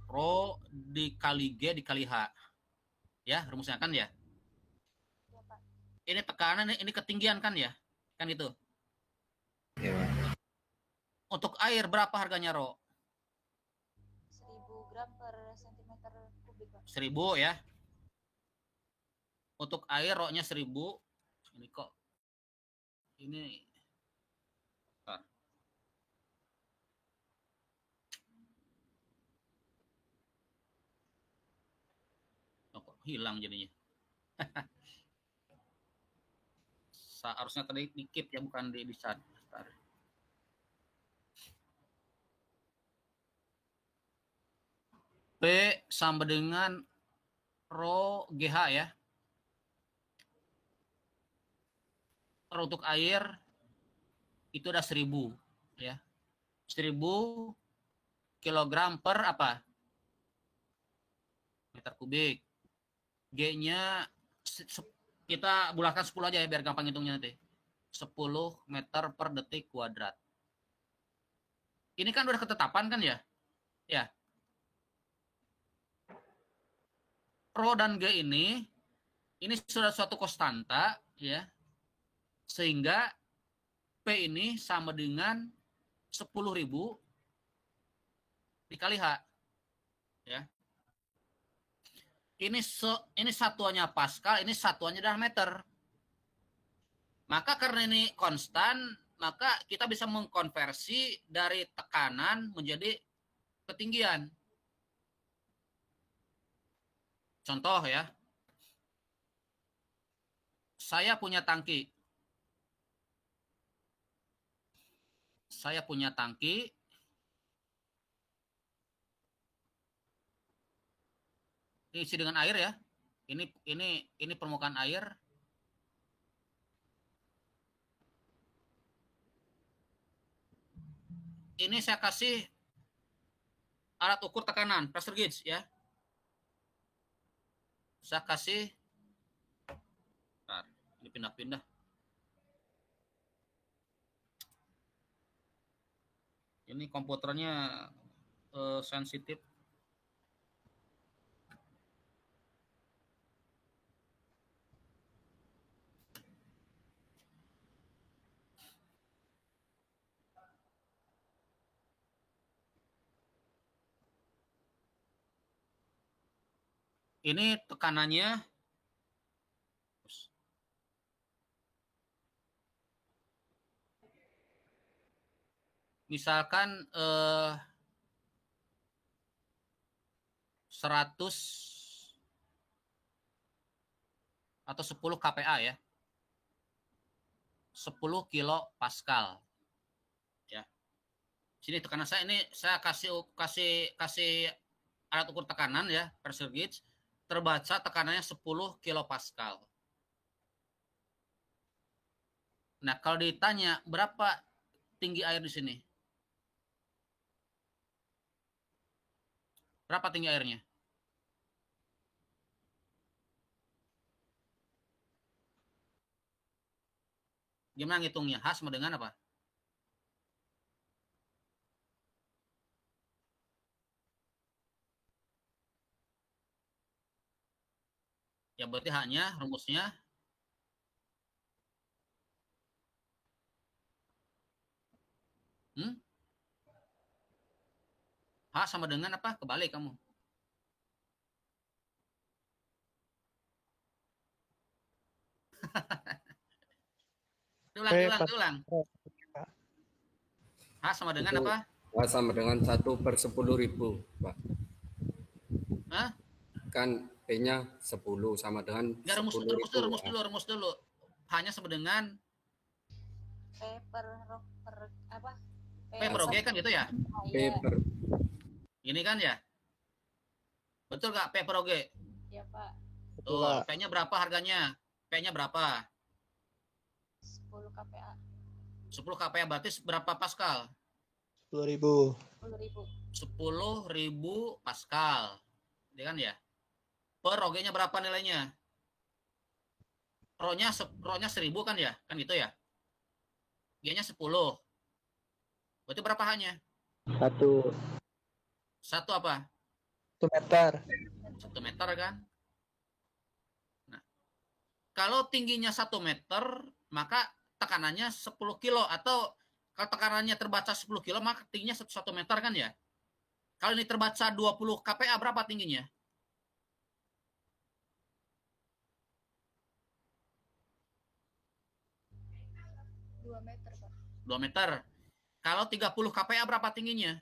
Rho dikali G dikali H. Ya, rumusnya kan ya? Ya, Pak. Ini tekanan, ini ketinggian kan ya? Kan itu. Iya, Pak. Untuk air berapa harganya Rho? 1000 gram per sentimeter kubik, Pak. 1000 ya. Untuk air Rho-nya 1000. Ini kok. Ini. Bentar. Oh, kok hilang jadinya. Seharusnya tadi di-keep ya, bukan di-start. P sama dengan Rho GH ya. Rho untuk air itu ada 1000 ya. 1000 kilogram per apa? Meter kubik. G-nya kita bulatkan 10 aja ya biar gampang hitungnya nanti. 10 meter per detik kuadrat. Ini kan udah ketetapan kan ya? Ya. Rho dan G ini sudah suatu konstanta ya. Sehingga P ini sama dengan 10.000 dikali H. Ya. Ini satuannya Pascal, ini satuannya adalah meter. Maka karena ini konstan, maka kita bisa mengkonversi dari tekanan menjadi ketinggian. Contoh ya. Saya punya tangki. isi dengan air ya. Ini permukaan air. Ini saya kasih alat ukur tekanan, pressure gauge ya. Saya kasih, bentar, ini pindah-pindah. Ini komputernya sensitif. Ini tekanannya misalkan 100 atau 10 kPa ya. 10 kilo Pascal. Ya. Sini tekanan saya ini saya kasih alat ukur tekanan ya, pressure gauge. Terbaca tekanannya 10 kilo Pascal. Nah, kalau ditanya berapa tinggi air di sini? Berapa tinggi airnya? Gimana ngitungnya? H sama dengan apa? Ya berarti H-nya rumusnya H sama dengan apa? Kebalik kamu. Ulang. H sama dengan apa? H sama dengan 1/10.000, Pak. Hah? Kan P-nya 10 sama dengan 10.000. Rumus dulu. H-nya sama dengan P per apa? P per G kan gitu ya? P per ini kan ya? Betul nggak P per G? Iya, Pak. Tuh, P-nya berapa harganya? P-nya berapa? 10 kPa. 10 kPa berarti berapa Pascal? 10.000. 10.000 Pascal. Iya kan ya? Per G-nya berapa nilainya? Rho-nya 1000 kan ya? Kan gitu ya? G-nya 10. Berarti berapa H-nya? 1 apa? 1 meter. 1 meter kan? Nah, kalau tingginya 1 meter, maka tekanannya 10 kilo. Atau kalau tekanannya terbaca 10 kilo, maka tingginya 1 meter kan ya? Kalau ini terbaca 20 kPa, berapa tingginya? 2 meter, Pak. 2 meter. Kalau 30 kPa berapa tingginya?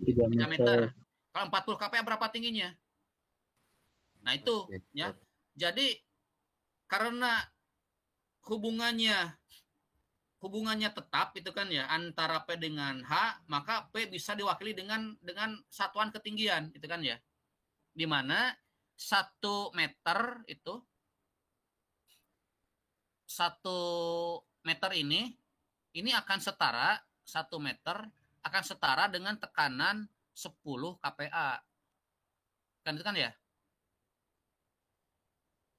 3 3 meter. Kalau 40 kPa berapa tingginya? Nah itu ya. Jadi karena hubungannya tetap itu kan ya antara P dengan H, maka P bisa diwakili dengan satuan ketinggian itu kan ya. Di mana 1 meter itu 1 meter ini akan setara 1 meter akan setara dengan tekanan 10 kPa. Kan itu kan ya?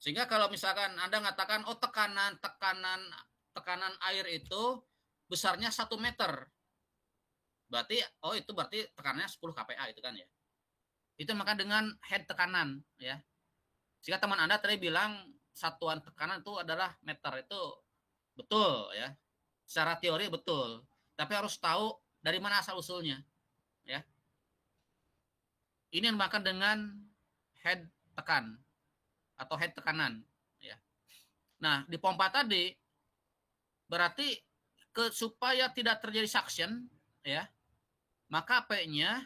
Sehingga kalau misalkan Anda mengatakan oh tekanan air itu besarnya 1 meter. Berarti itu berarti tekanannya 10 kPa itu kan ya. Itu maka dengan head tekanan ya. Jika teman Anda tadi bilang satuan tekanan itu adalah meter, itu betul ya. Secara teori betul. Tapi harus tahu dari mana asal usulnya ya. Ini yang dimakan dengan head tekan atau head tekanan ya. Nah, di pompa tadi berarti supaya tidak terjadi suction ya, maka P-nya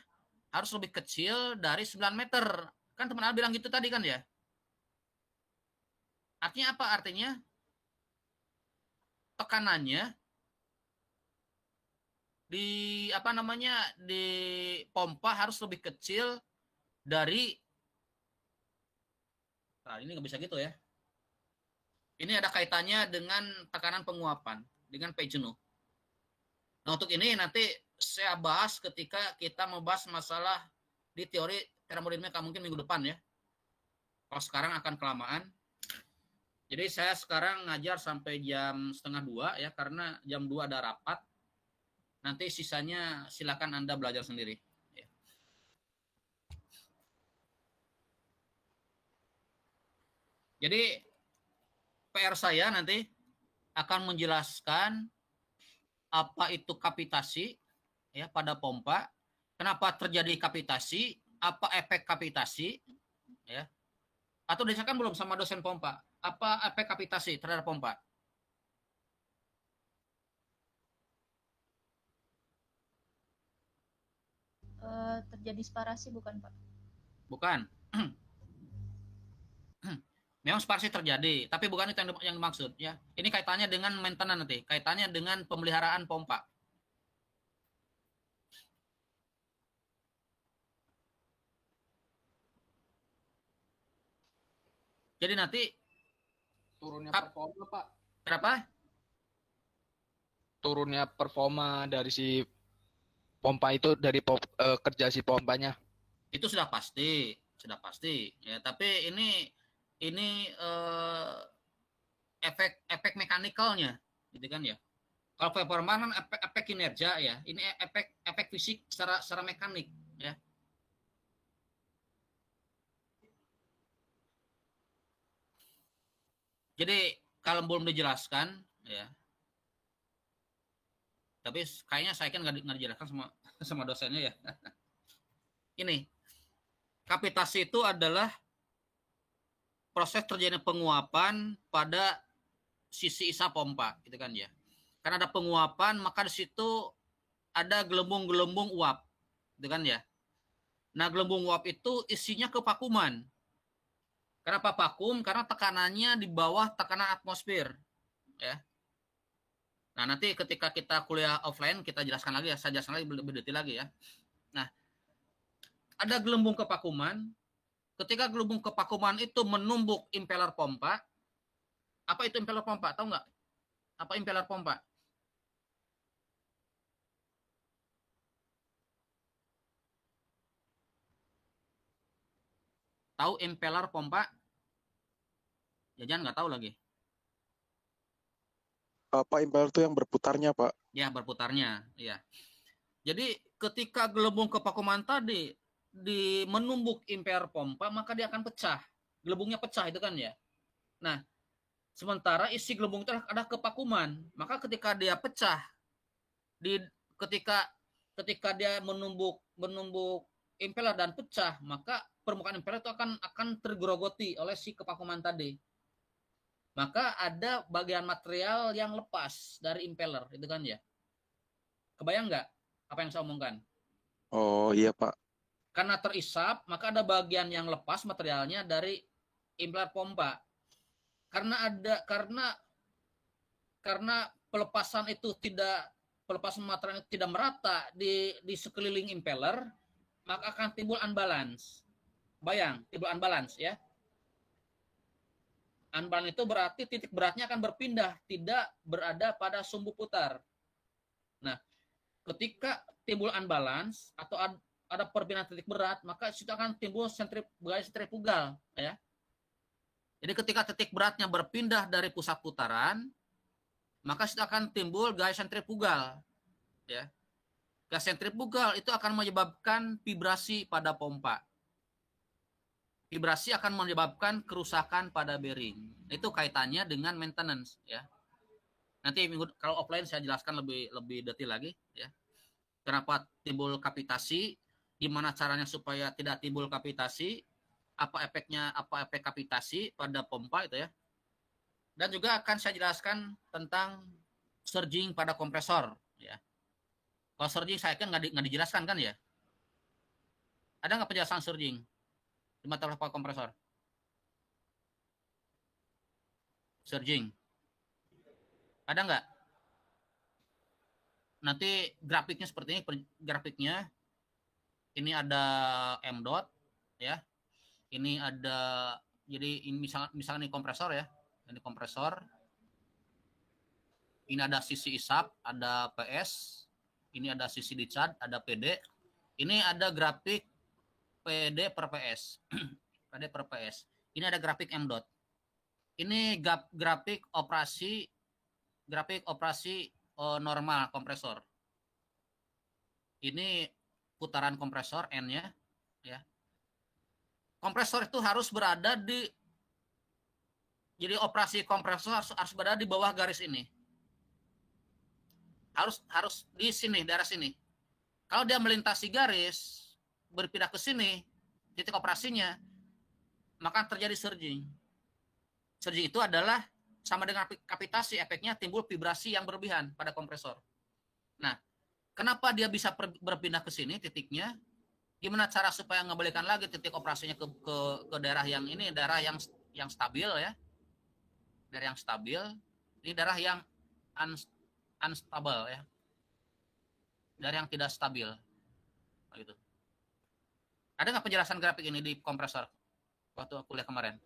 harus lebih kecil dari 9 meter. Kan teman-teman bilang gitu tadi kan ya. Artinya apa? Artinya tekanannya di di pompa harus lebih kecil dari Nah, ini nggak bisa gitu ya. Ini ada kaitannya dengan tekanan penguapan, dengan P jenuh. Nah, untuk ini nanti saya bahas ketika kita membahas masalah di teori termodinamika mungkin minggu depan ya. Kalau sekarang akan kelamaan. Jadi saya sekarang ngajar sampai jam 1:30 ya, karena jam 2 ada rapat. Nanti sisanya silakan Anda belajar sendiri. Ya. Jadi PR saya nanti akan menjelaskan apa itu kapitasi ya pada pompa, kenapa terjadi kapitasi, apa efek kapitasi ya. Atau dijelaskan belum sama dosen pompa? Apa efek kapitasi terhadap pompa? Terjadi sparasi bukan Pak? Bukan. Memang sparasi terjadi, tapi bukan itu yang dimaksud ya. Ini kaitannya dengan maintenance nanti, kaitannya dengan pemeliharaan pompa. Jadi nanti turunnya performa, Pak. Kenapa? Turunnya performa dari si pompa itu dari kerja si pompanya. Itu sudah pasti ya, tapi ini efek mekanikalnya gitu kan ya. Kalau performa kan efek kinerja ya, ini efek fisik secara mekanik ya. Jadi kalau belum dijelaskan ya, tapi kayaknya saya kan nggak dijelaskan sama dosennya ya. Ini kapitasi itu adalah proses terjadinya penguapan pada sisi isa pompa, gitu kan ya. Karena ada penguapan, maka di situ ada gelembung-gelembung uap, gitu kan ya. Nah, gelembung uap itu isinya kevakuman. Kenapa vakum? Karena tekanannya di bawah tekanan atmosfer, ya. Nah, nanti ketika kita kuliah offline kita jelaskan lagi ya, saya jelaskan lagi lebih detail lagi ya. Nah, ada gelembung kevakuman. Ketika gelembung kevakuman itu menumbuk impeller pompa, apa itu impeller pompa? Tahu nggak? Apa impeller pompa? Tahu impeller pompa? Jajan nggak tahu lagi. Apa impeller itu yang berputarnya, Pak? Ya, berputarnya. Ya. Jadi ketika gelembung kevakuman tadi menumbuk impeller pompa, maka dia akan pecah. Gelembungnya pecah itu kan ya. Nah, sementara isi gelembung itu ada kevakuman, maka ketika dia pecah, ketika dia menumbuk impeller dan pecah, maka permukaan impeller itu akan tergerogoti oleh si kevakuman tadi. Maka ada bagian material yang lepas dari impeller, itu kan ya. Kebayang nggak apa yang saya omongkan? Oh iya Pak. Karena terisap, maka ada bagian yang lepas materialnya dari impeller pompa. Karena pelepasan material itu tidak merata di sekeliling impeller, maka akan timbul unbalance. Bayang, timbul unbalance ya. Unbalance itu berarti titik beratnya akan berpindah, tidak berada pada sumbu putar. Nah, ketika timbul unbalance atau ada perpindahan titik berat, maka situ akan timbul gaya sentrifugal ya. Jadi ketika titik beratnya berpindah dari pusat putaran, maka situ akan timbul gaya sentrifugal ya. Gaya sentrifugal itu akan menyebabkan vibrasi pada pompa. Vibrasi akan menyebabkan kerusakan pada bearing. Itu kaitannya dengan maintenance ya. Nanti kalau offline saya jelaskan lebih detail lagi ya. Kenapa timbul kapitasi, gimana caranya supaya tidak timbul kapitasi, apa efek kapitasi pada pompa itu ya. Dan juga akan saya jelaskan tentang surging pada kompresor ya. Kalau surging saya kan nggak dijelaskan kan ya. Ada nggak penjelasan surging di mata kuliah kompresor? Surging. Ada nggak? Nanti grafiknya seperti ini, grafiknya. Ini ada M dot ya. Ini ada Jadi ini misalnya ini kompresor ya. Ini kompresor. Ini ada sisi isap, ada PS. Ini ada sisi discharge, ada PD. Ini ada grafik PD per PS. PD per PS. Ini ada grafik M dot. Ini grafik operasi normal kompresor. Ini putaran kompresor N-nya ya. Kompresor itu harus berada jadi operasi kompresor harus berada di bawah garis ini. Harus di sini, daerah sini. Kalau dia melintasi garis, berpindah ke sini, titik operasinya, maka terjadi surging. Surging itu adalah sama dengan kapitasi, efeknya timbul vibrasi yang berlebihan pada kompresor. Nah, kenapa dia bisa berpindah ke sini titiknya? Gimana cara supaya ngebalikan lagi titik operasinya ke daerah yang ini, daerah yang stabil ya. Daerah yang stabil, ini daerah yang unstable ya. Daerah yang tidak stabil. Gitu. Ada nggak penjelasan grafik ini di kompresor waktu kuliah kemarin?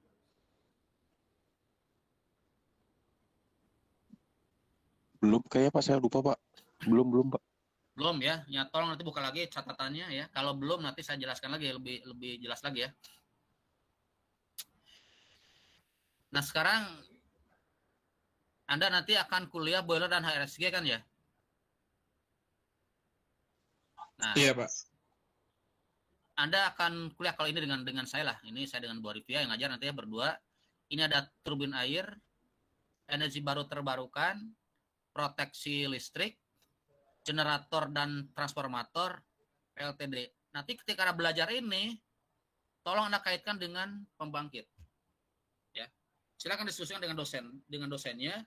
Belum kayak Pak, saya lupa Pak. Belum Pak. Belum ya. Ya tolong nanti buka lagi catatannya ya. Kalau belum nanti saya jelaskan lagi lebih jelas lagi ya. Nah, sekarang Anda nanti akan kuliah boiler dan HRSG kan ya? Nah, Iya, Pak. Anda akan kuliah kalau ini dengan saya lah. Ini saya dengan Bu Arifia yang ngajar nanti ya berdua. Ini ada turbin air, energi baru terbarukan, proteksi listrik, generator dan transformator, PLTD. Nanti ketika Anda belajar ini, tolong Anda kaitkan dengan pembangkit. Ya. Silakan diskusikan dengan dosennya,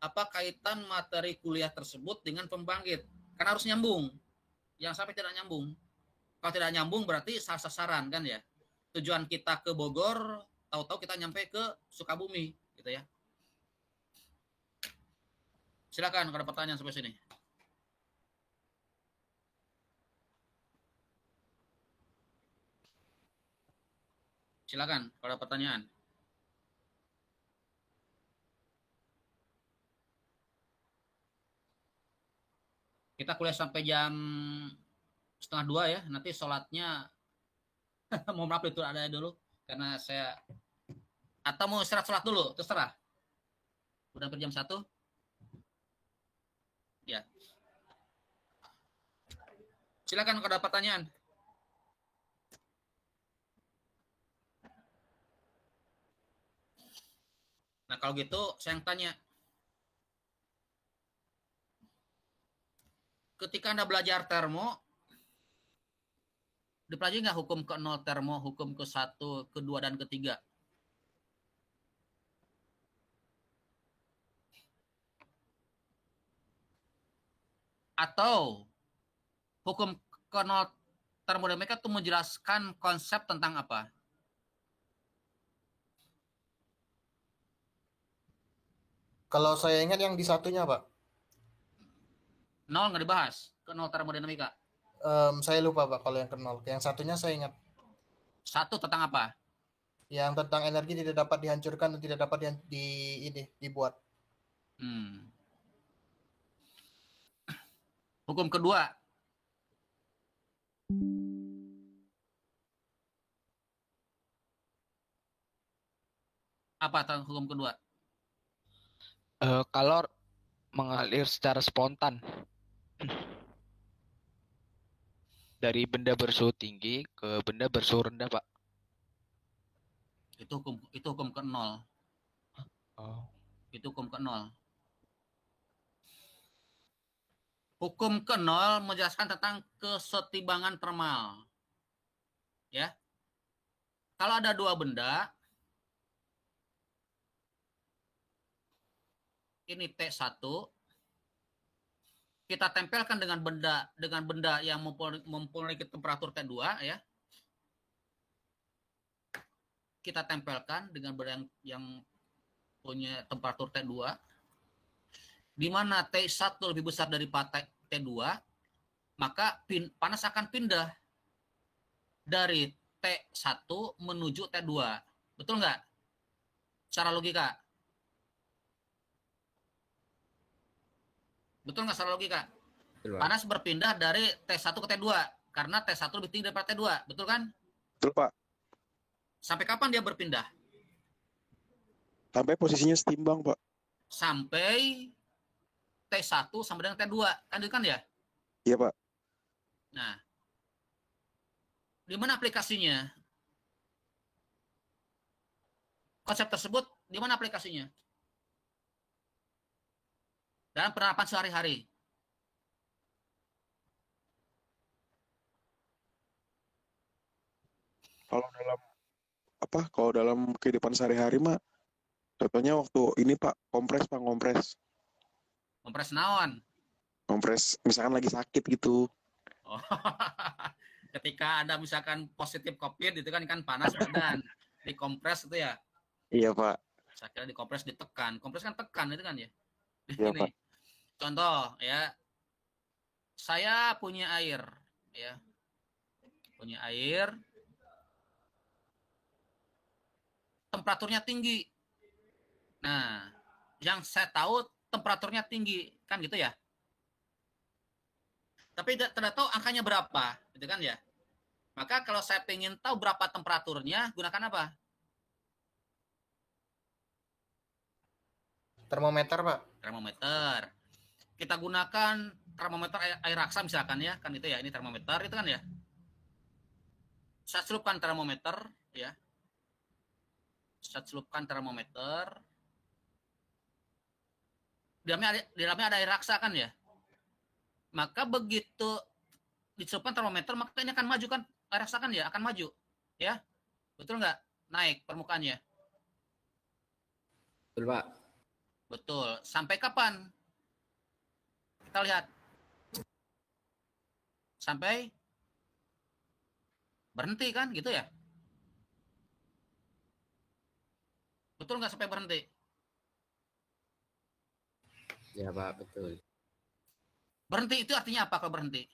apa kaitan materi kuliah tersebut dengan pembangkit. Karena harus nyambung. Yang sampai tidak nyambung. Kalau tidak nyambung berarti salah sasaran kan ya. Tujuan kita ke Bogor, tahu-tahu kita nyampe ke Sukabumi gitu ya. Silakan kalau ada pertanyaan sampai sini. Silakan kalau ada pertanyaan. Kita kuliah sampai jam 1:30 ya. Nanti sholatnya mau maaf itu ada dulu karena saya atau mau istirahat sholat dulu terserah. Udah sampai jam 1. Ya. Silakan kalau ada pertanyaan. Nah, kalau gitu saya yang tanya. Ketika Anda belajar termo, dipelajari nggak hukum ke-0 termo, hukum ke-1, ke-2, dan ke-3? Atau hukum ke-0 termodinamika itu menjelaskan konsep tentang apa? Kalau saya ingat yang di satunya, Pak. 0 nggak dibahas, ke-0 termodinamika. Saya lupa, Pak, kalau yang ke-0. Yang satunya saya ingat. 1 tentang apa? Yang tentang energi tidak dapat dihancurkan dan tidak dapat dibuat. Hukum kedua. Apa tentang hukum kedua? Kalau mengalir secara spontan dari benda bersuhu tinggi ke benda bersuhu rendah, Pak. Itu hukum ke-0. Oh. Itu hukum ke-0. Hukum ke-0 menjelaskan tentang kesetimbangan termal. Ya. Kalau ada dua benda, ini T1, kita tempelkan dengan benda yang mempunyai temperatur T2 ya. Kita tempelkan dengan benda yang punya temperatur T2. Di mana T1 lebih besar daripada T2, maka panas akan pindah dari T1 menuju T2. Betul nggak? Secara logika. Betul nggak secara logika? Betul, Pak. Panas berpindah dari T1 ke T2 karena T1 lebih tinggi daripada T2, betul kan? Betul, Pak. Sampai kapan dia berpindah? Sampai posisinya setimbang, Pak. Sampai T1 sama dengan T2, kan itu kan ya? Iya, Pak. Nah, di mana aplikasinya? Konsep tersebut di mana aplikasinya? Dalam penerapan sehari-hari. Kalau dalam kehidupan sehari-hari mah, contohnya waktu ini Pak, kompres Pak, kompres. Kompres naon? Kompres, misalkan lagi sakit gitu. Oh, ketika ada misalkan positif COVID itu kan panas badan, dikompres itu ya. Iya Pak. Saya kira dikompres ditekan. Kompres kan tekan itu kan ya. Iya Ini Pak. contoh ya. Saya punya air ya. Punya air. Temperaturnya tinggi. Nah, yang saya tahu temperaturnya tinggi, kan gitu ya. Tapi tidak tahu angkanya berapa, gitu kan ya. Maka kalau saya pengen tahu berapa temperaturnya, gunakan apa? Termometer, Pak. Termometer. Kita gunakan termometer air raksa misalkan ya, kan itu ya. Ini termometer itu kan ya. Saya celupkan termometer ya. Saya celupkan termometer. Di dalamnya ada air raksa kan ya. Maka begitu dicelupkan termometer, maka ini akan maju kan, air raksa kan ya, akan maju. Ya, betul nggak? Naik permukaannya. Betul, Pak. Betul. Sampai kapan? Kita lihat. Sampai berhenti kan, gitu ya? Betul nggak sampai berhenti? Ya, Pak, betul. Berhenti itu artinya apa kalau berhenti?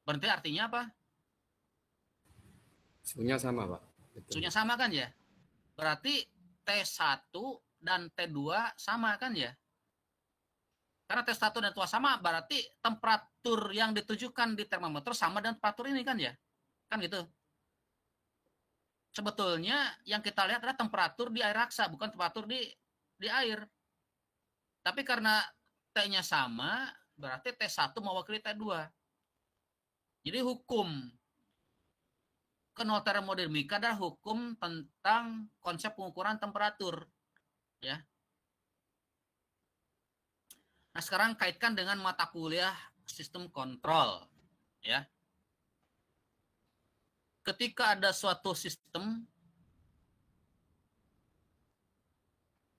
Berhenti artinya apa? Suhunya sama, Pak. Betul. Suhunya sama kan ya? Berarti T1 dan T2 sama kan ya? Karena T1 dan T2 sama, berarti temperatur yang ditujukan di termometer sama dengan temperatur ini kan ya? Kan gitu. Sebetulnya yang kita lihat adalah temperatur di air raksa, bukan temperatur di air. Tapi karena T-nya sama, berarti T1 mewakili T2. Jadi hukum termodinamika adalah hukum tentang konsep pengukuran temperatur. Ya. Nah, sekarang kaitkan dengan mata kuliah sistem kontrol. Ya. Ketika ada suatu sistem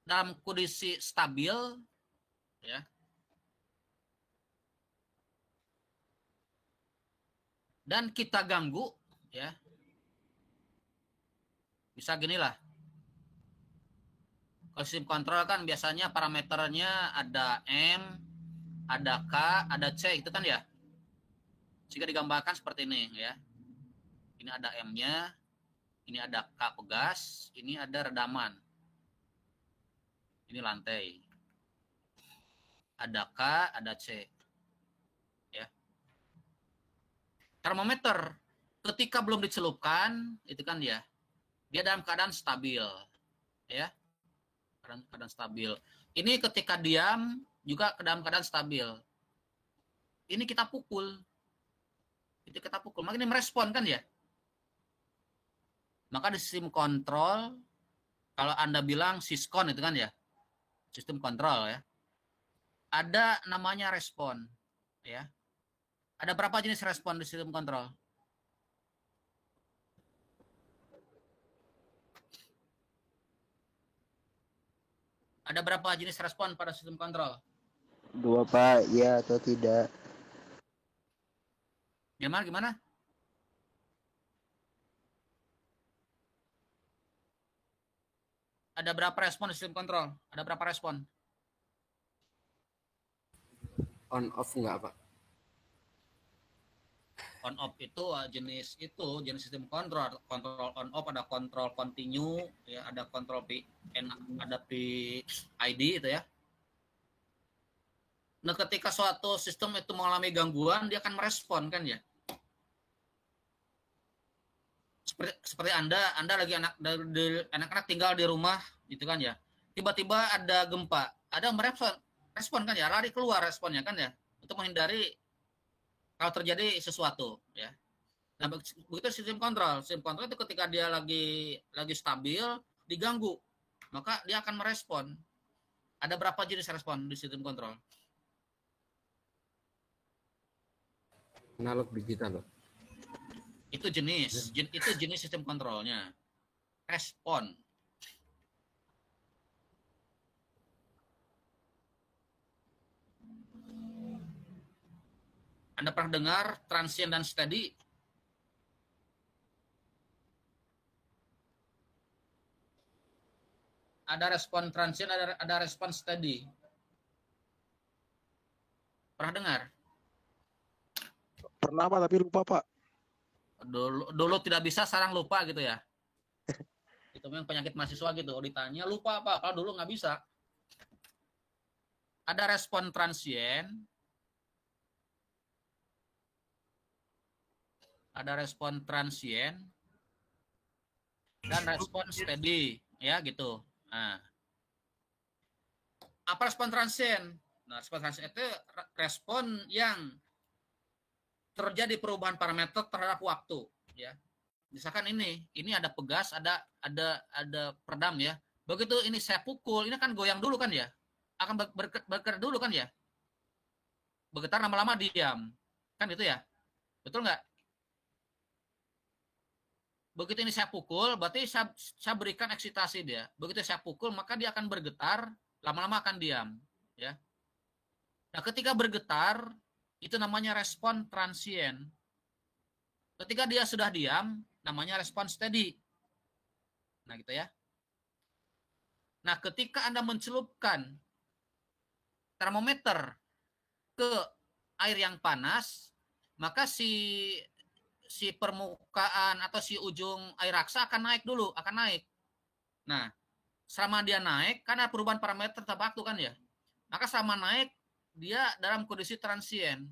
dalam kondisi stabil, ya, dan kita ganggu, ya, bisa gini lah. Kalau sistem kontrol kan biasanya parameternya ada M, ada K, ada C, itu kan ya. Jika digambarkan seperti ini, ya. Ini ada M-nya, ini ada K pegas, ini ada redaman. Ini lantai. Ada K, ada C. Ya. Termometer ketika belum dicelupkan, itu kan ya, dia dalam keadaan stabil. Ya. Keadaan stabil. Ini ketika diam juga dalam keadaan stabil. Ini kita pukul. Makanya merespon kan ya. Maka di sistem kontrol, kalau Anda bilang siskon itu kan ya, sistem kontrol ya, ada namanya respon. Ya. Ada berapa jenis respon di sistem kontrol? Ada berapa jenis respon pada sistem kontrol? 2 Pak, ya atau tidak? Gimana? Ada berapa respon di sistem kontrol? Ada berapa respon? On off enggak, Pak? on off itu jenis sistem kontrol on off, ada kontrol continue ya, ada kontrol ada PID itu ya. Nah, ketika suatu sistem itu mengalami gangguan, dia akan merespon kan ya. Seperti Anda lagi anak-anak tinggal di rumah gitu kan ya. Tiba-tiba ada gempa, ada merespon kan ya, lari keluar responnya kan ya, untuk menghindari kalau terjadi sesuatu ya. Nah, begitu sistem kontrol itu ketika dia lagi stabil diganggu, maka dia akan merespon. Ada berapa jenis respon di sistem kontrol? Analog digital, Pak. Itu jenis sistem kontrolnya. Respon. Anda pernah dengar transient dan steady? Ada respon transient, ada respon steady. Pernah dengar? Pernah Pak, tapi lupa Pak. Dulu tidak bisa, sekarang lupa gitu ya. Itu memang penyakit mahasiswa gitu. Ditanya lupa Pak, kalau dulu nggak bisa. Ada respon transient, dan respon steady ya gitu. Nah, apa respon transient? Nah, respon transient itu respon yang terjadi perubahan parameter terhadap waktu ya. Misalkan ini ada pegas, ada peredam ya. Begitu ini saya pukul, ini kan goyang dulu kan ya. Akan bergerak dulu kan ya. Bergetar lama-lama diam. Kan gitu ya. Betul nggak? Begitu ini saya pukul, berarti saya berikan eksitasi dia. Begitu saya pukul, maka dia akan bergetar, lama-lama akan diam ya. Nah, ketika bergetar itu namanya respon transient. Ketika dia sudah diam, namanya respon steady. Nah, gitu ya. Nah, ketika Anda mencelupkan termometer ke air yang panas, maka si permukaan atau si ujung air raksa akan naik dulu, akan naik. Nah, selama dia naik, karena perubahan parameter tetap waktu kan ya. Maka selama naik, dia dalam kondisi transient.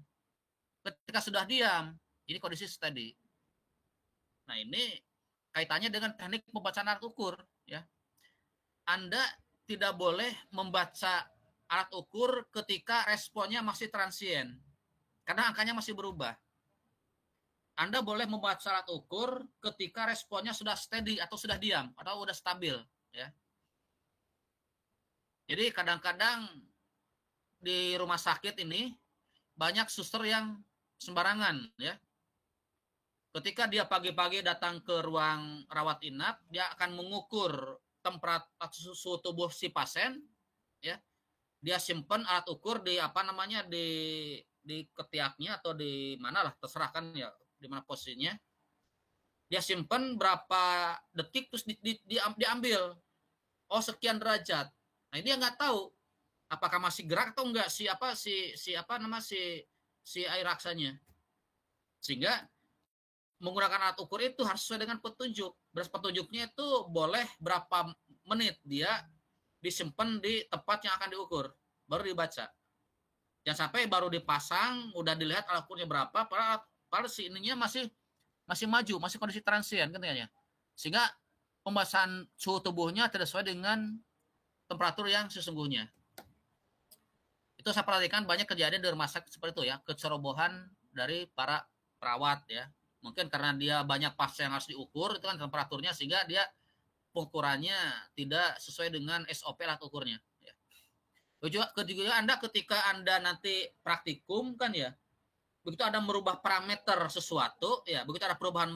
Ketika sudah diam, ini kondisi steady. Nah, ini kaitannya dengan teknik pembacaan alat ukur ya. Anda tidak boleh membaca alat ukur ketika responnya masih transient, karena angkanya masih berubah. Anda boleh membaca alat ukur ketika responnya sudah steady atau sudah diam atau sudah stabil ya. Jadi kadang-kadang di rumah sakit ini banyak suster yang sembarangan ya. Ketika dia pagi-pagi datang ke ruang rawat inap, dia akan mengukur temperatur suhu tubuh si pasien ya. Dia simpan alat ukur di di ketiaknya atau di mana lah, terserah kan ya, di mana posisinya. Dia simpan berapa detik terus diambil. Oh, sekian derajat. Nah, dia nggak tahu apakah masih gerak atau enggak si air raksanya. Sehingga menggunakan alat ukur itu harus sesuai dengan petunjuk. Petunjuknya itu boleh berapa menit dia disimpan di tempat yang akan diukur, baru dibaca. Jangan sampai baru dipasang, udah dilihat alat ukurnya berapa, padahal si ininya masih maju, masih kondisi transient katanya. Sehingga pembahasan suhu tubuhnya tidak sesuai dengan temperatur yang sesungguhnya. Itu saya perhatikan banyak kejadian di rumah sakit seperti itu ya, kecerobohan dari para perawat ya. Mungkin karena dia banyak pasien yang harus diukur, itu kan temperaturnya, sehingga dia ukurannya tidak sesuai dengan SOP alat ukurnya. Ya. Juga Anda ketika Anda nanti praktikum kan ya, begitu Anda merubah parameter sesuatu, ya begitu ada perubahan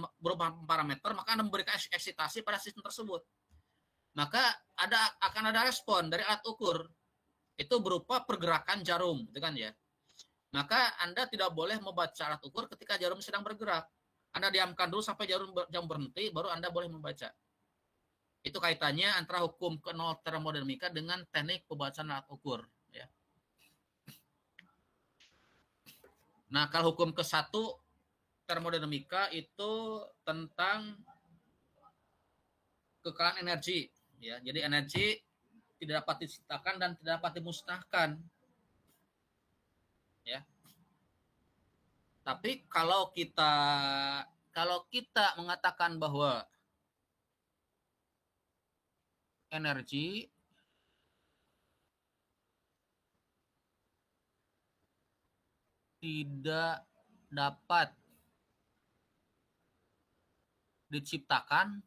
parameter, maka Anda memberikan eksitasi pada sistem tersebut. Maka akan ada respon dari alat ukur. Itu berupa pergerakan jarum, gitu kan ya. Maka Anda tidak boleh membaca alat ukur ketika jarum sedang bergerak. Anda diamkan dulu sampai jarum berhenti, baru Anda boleh membaca. Itu kaitannya antara hukum ke-0 termodinamika dengan teknik pembacaan alat ukur. Ya. Nah, kalau hukum ke-1 termodinamika itu tentang kekalahan energi, ya. Jadi energi tidak dapat diciptakan dan tidak dapat dimusnahkan, ya. Tapi kalau kita mengatakan bahwa energi tidak dapat diciptakan,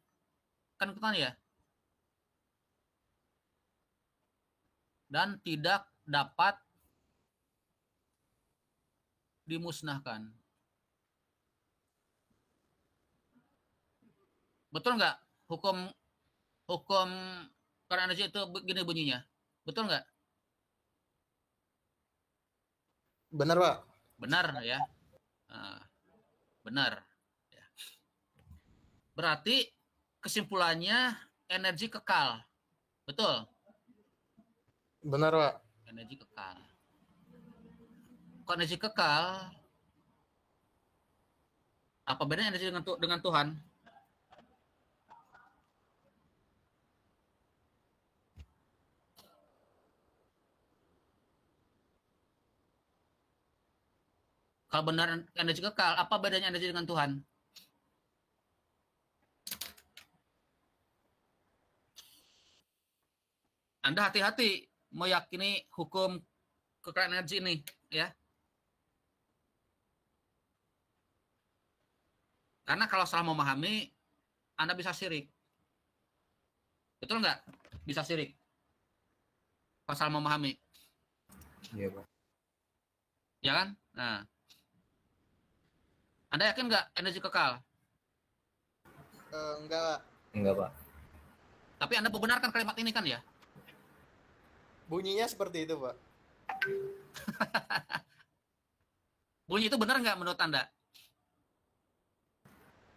kan ikutan ya, dan tidak dapat dimusnahkan. Betul nggak? Hukum current energy itu begini bunyinya. Betul nggak? Benar, Pak. Benar ya. Nah, benar. Ya. Berarti kesimpulannya energi kekal. Betul? Benar, Pak. Energi kekal. Kok energi kekal? Apa bedanya energi dengan Tuhan? Kalau benar energi kekal, apa bedanya energi dengan Tuhan? Anda hati-hati meyakini hukum kekayaan energi ini, ya. Karena kalau salah memahami, Anda bisa syirik. Betul nggak? Bisa syirik. Kalau salah memahami. Iya, Pak. Ya kan? Nah. Anda yakin nggak energi kekal? Enggak, Pak. Enggak, Pak. Tapi Anda membenarkan kalimat ini kan ya? Bunyinya seperti itu, Pak. Bunyi itu benar nggak menurut Anda?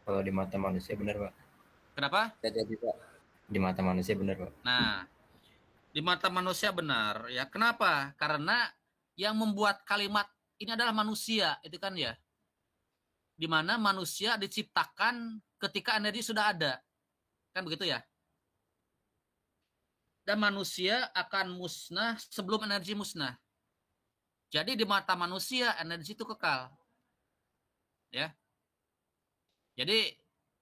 Kalau di mata manusia benar, Pak. Kenapa? Jadi, Pak. Di mata manusia benar, Pak. Nah, di mata manusia benar. Ya, kenapa? Karena yang membuat kalimat ini adalah manusia, itu kan ya? Di mana manusia diciptakan ketika energi sudah ada. Kan begitu ya? Dan manusia akan musnah sebelum energi musnah. Jadi di mata manusia energi itu kekal. Ya. Jadi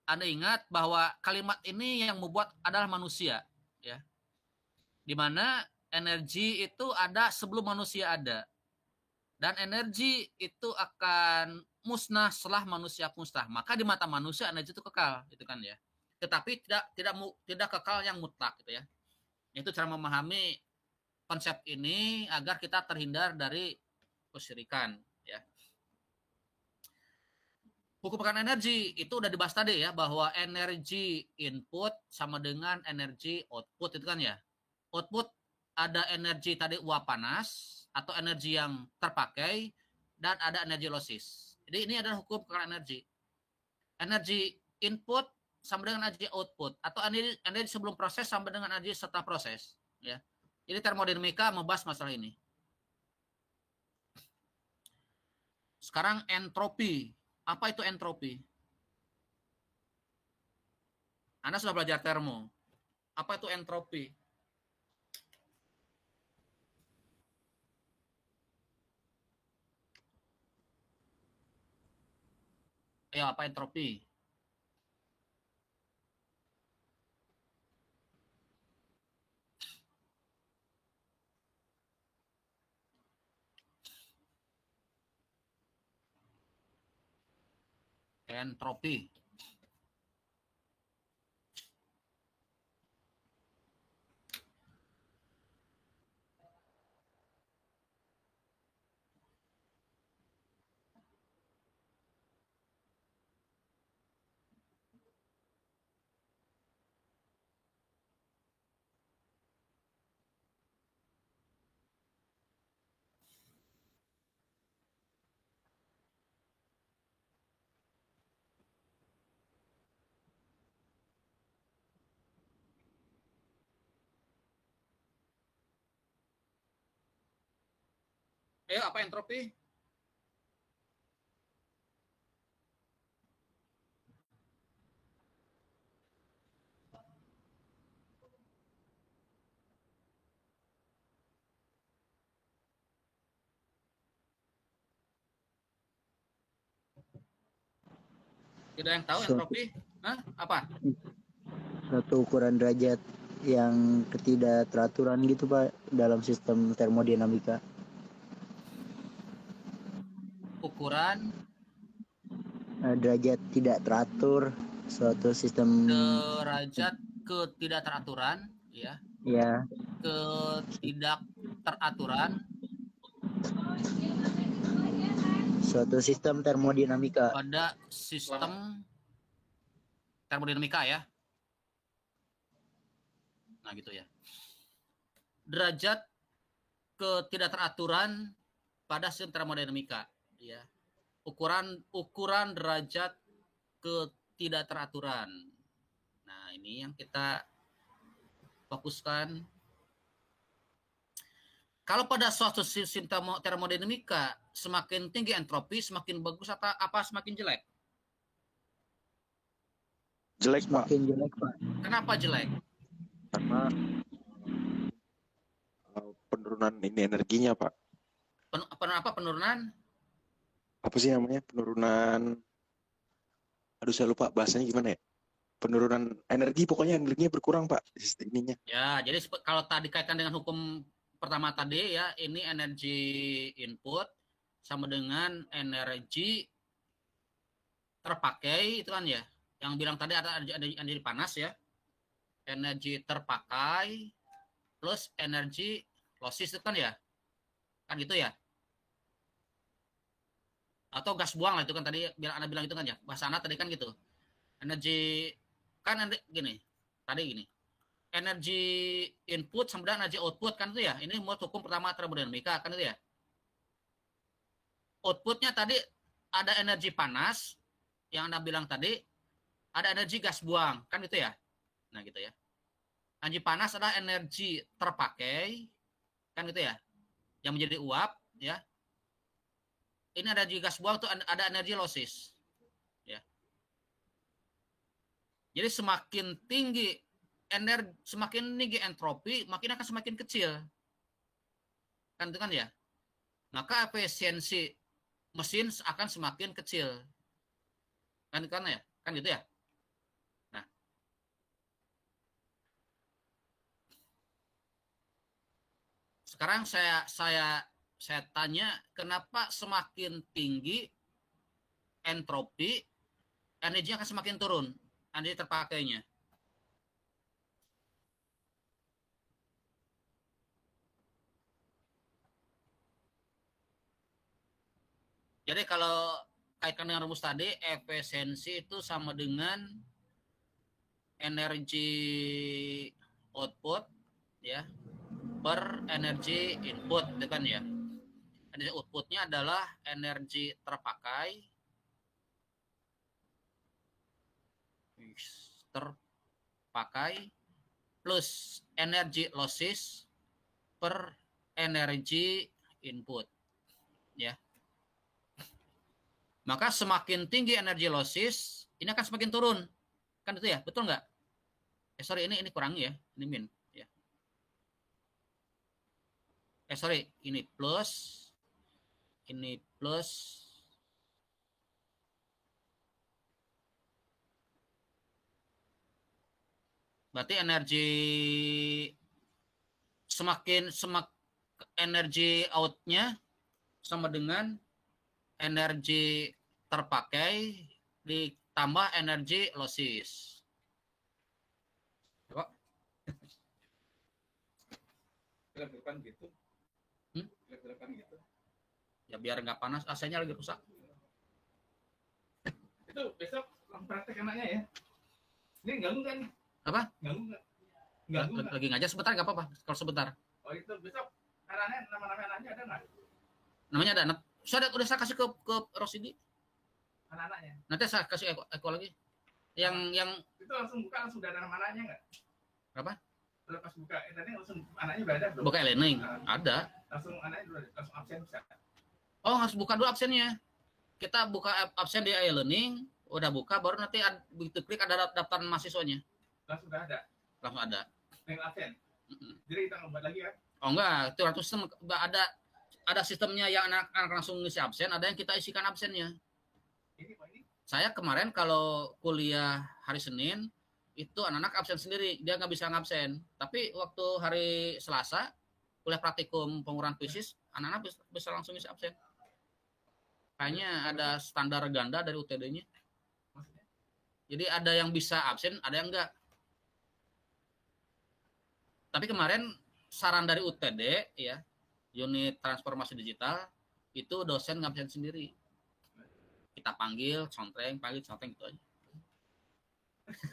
Anda ingat bahwa kalimat ini yang membuat adalah manusia, ya. Di mana energi itu ada sebelum manusia ada. Dan energi itu akan musnah setelah manusia musnah. Maka di mata manusia energi itu kekal, gitu kan ya. Tetapi tidak kekal yang mutlak, gitu ya. Itu cara memahami konsep ini agar kita terhindar dari kesyirikan, ya. Hukum kekayaan energi itu udah dibahas tadi ya, bahwa energi input sama dengan energi output, itu kan ya. Output ada energi tadi uap panas atau energi yang terpakai, dan ada energi losses. Jadi ini adalah hukum kekayaan energi. Energi input sama dengan energi output, atau energi sebelum proses sama dengan energi setelah proses, ya. Jadi termodinamika membahas masalah ini. Sekarang entropi. Apa itu entropi? Anda sudah belajar termo. Apa itu entropi? Ya, apa entropi? Entropi. Apa entropi? Tidak yang tahu Suatu- entropi? Hah? Apa? Satu ukuran derajat yang ketidakteraturan gitu Pak dalam sistem termodinamika. Ukuran Derajat tidak teratur suatu sistem derajat ketidakteraturan, ya. ya Ketidakteraturan suatu sistem termodinamika. pada sistem termodinamika ya. Nah gitu ya. Derajat ketidakteraturan pada sistem termodinamika, ya. Ukuran derajat ketidakteraturan. Nah, ini yang kita fokuskan. Kalau pada suatu sistem termodinamika semakin tinggi entropi, semakin bagus atau apa semakin jelek? Jelek, Pak. Semakin jelek Pak. Kenapa jelek? Karena penurunan ini energinya, Pak. Penurunan? Apa sih namanya? Penurunan. Aduh, saya lupa bahasanya gimana ya? Penurunan energi, pokoknya energinya berkurang, Pak. Sistem ininya. Ya, jadi kalau tadi dikaitkan dengan hukum pertama tadi ya, ini energi input sama dengan energi terpakai itu kan ya. Yang bilang tadi ada energi panas ya. Energi terpakai plus energi losses itu kan ya. Kan gitu ya. Atau gas buang lah itu kan tadi Anda bilang itu kan ya. Bahasa Anda tadi kan gitu. Energi kan gini. Tadi gini. Energi input sama dengan energi output kan itu ya. Ini menurut hukum pertama termodinamika kan itu ya. Outputnya tadi ada energi panas yang Anda bilang tadi, ada energi gas buang kan gitu ya. Nah gitu ya. Energi panas adalah energi terpakai kan gitu ya. Yang menjadi uap ya. Ini ada energi gas buang tuh ada energi losses. Ya. Jadi semakin tinggi entropi, makin akan semakin kecil. Kan itu kan ya. Maka efisiensi mesin akan semakin kecil. Kan ya? Kan gitu ya? Nah. Sekarang saya tanya, kenapa semakin tinggi entropi, energinya akan semakin turun, energi terpakainya. Jadi kalau kaitkan dengan rumus tadi, efisiensi itu sama dengan energi output ya per energi input, itu kan ya. Energi outputnya adalah energi terpakai plus energi losses per energi input ya. Maka semakin tinggi energi losses, ini akan semakin turun. Kan itu ya, betul nggak? Sorry, ini kurangi ya, ini min. Ya. Sorry, ini plus. Berarti energi outnya sama dengan energi terpakai ditambah energi losses. Coba. Bukan gitu. Bukan gitu. Ya biar nggak panas, AC-nya lagi rusak. Itu besok praktek anaknya ya. Ini ganggu kan? Apa? Ganggu nggak? Lagi ngajar sebentar nggak apa-apa. Kalau sebentar. Oh itu besok nama anaknya ada nggak? Namanya ada anak. Udah saya kasih ke Rosidi. Anak-anaknya. Nanti saya kasih Eko lagi. Yang itu langsung buka langsung ada nama anaknya nggak? Apa? Lepas buka tadi langsung anaknya udah ada belum? Buka e-learning ada. Langsung anaknya udah langsung absen bisa. Oh harus buka dulu absennya. Kita buka absen di e-learning, udah buka baru nanti begitu klik ada daftar mahasiswanya. Langsung udah ada. Langsung ada. Tinggal absen. Jadi kita ngebuat lagi kan? Oh enggak, itu langsung sistem ada sistemnya yang anak langsung ngisi absen, ada yang kita isikan absennya. Ini Pak ini? Saya kemarin kalau kuliah hari Senin itu anak-anak absen sendiri, dia nggak bisa ngabsen. Tapi waktu hari Selasa kuliah praktikum pengurangan fisis, anak-anak bisa langsung bisa absen. Kayaknya ada standar ganda dari UTD-nya. Jadi ada yang bisa absen, ada yang enggak. Tapi kemarin saran dari UTD ya, unit transformasi digital, itu dosen ngabsen sendiri. Kita panggil, contreng gitu aja.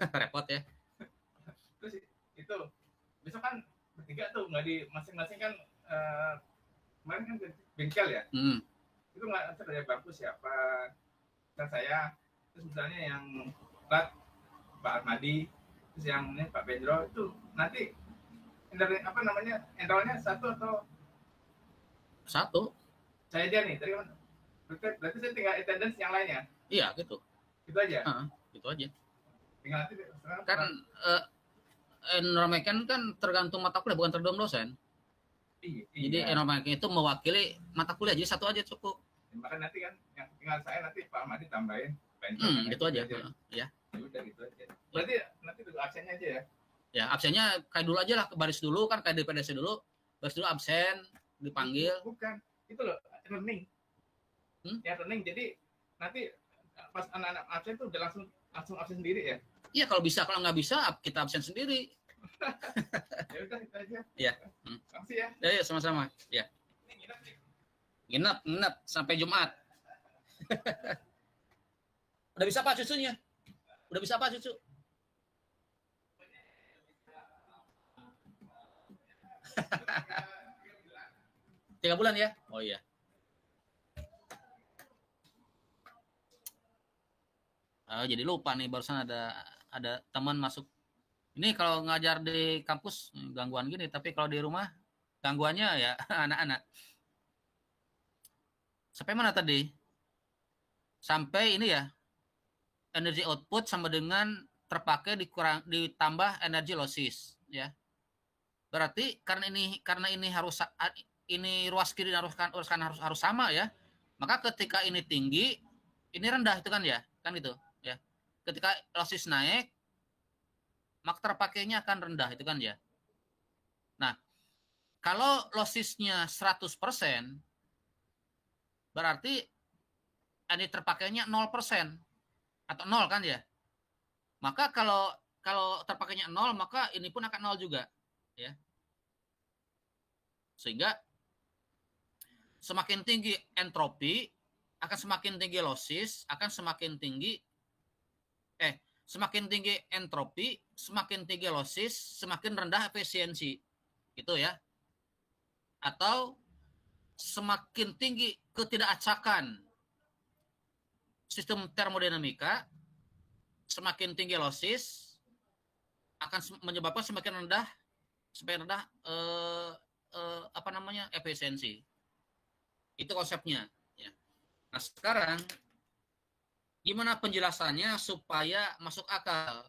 Repot ya. Terus itu besok kan bertiga tuh, nggak di masing-masing kan kemarin kan bengkel ya. Itu nggak ada bangku siapa, dan saya, terus misalnya yang plat Pak Armadi, terus yang ini Pak Pedro, itu nanti apa namanya, enrollnya satu atau satu? Saya aja nih, tadi kan berarti saya tinggal attendance yang lainnya. Iya gitu. Itu aja. Gitu aja. Tinggal nanti kan enrollment kan tergantung mata kuliah, bukan tergantung dosen. Jadi enrollment itu mewakili mata kuliah, jadi satu aja cukup. Bahkan nanti kan yang tinggal saya nanti Pak Ahmadi tambahin. Gitu aja. Ya. Udah gitu aja. Berarti nanti dulu absennya aja ya. Ya, absennya kayak dulu aja lah, baris dulu kan kayak di PDC dulu. Baris dulu absen, dipanggil. Bukan. Itu loh, learning. Ya learning. Jadi nanti pas anak-anak absen tuh udah langsung absen sendiri ya. Iya, kalau bisa, kalau nggak bisa kita absen sendiri. Ya udah itu aja. Ya. Makasih ya. Ya, sama-sama. Ya. Nginep sampai Jumat. Udah bisa apa cucunya? Udah bisa apa cucu? Tiga bulan ya? Oh iya. Jadi lupa nih, barusan ada teman masuk. Ini kalau ngajar di kampus gangguan gini, tapi kalau di rumah gangguannya ya anak-anak. Sampai mana tadi? Sampai ini ya, energi output sama dengan terpakai ditambah energi losses ya. Berarti karena ini harus ruas kiri dan ruas kanan harus sama ya. Maka ketika ini tinggi, ini rendah itu kan ya, kan gitu ya. Ketika losses naik, maka terpakainya akan rendah itu kan ya. Nah, kalau lossesnya 100%, berarti ini terpakainya 0% atau 0 kan ya. Maka kalau terpakainya 0, maka ini pun akan 0 juga ya. Sehingga semakin tinggi entropi akan semakin tinggi losses, akan semakin tinggi semakin tinggi entropi, semakin tinggi losses, semakin rendah efisiensi. Gitu ya. Atau semakin tinggi ketidakacakan sistem termodinamika, semakin tinggi losses akan menyebabkan semakin rendah efisiensi. Itu konsepnya ya. Nah, sekarang gimana penjelasannya supaya masuk akal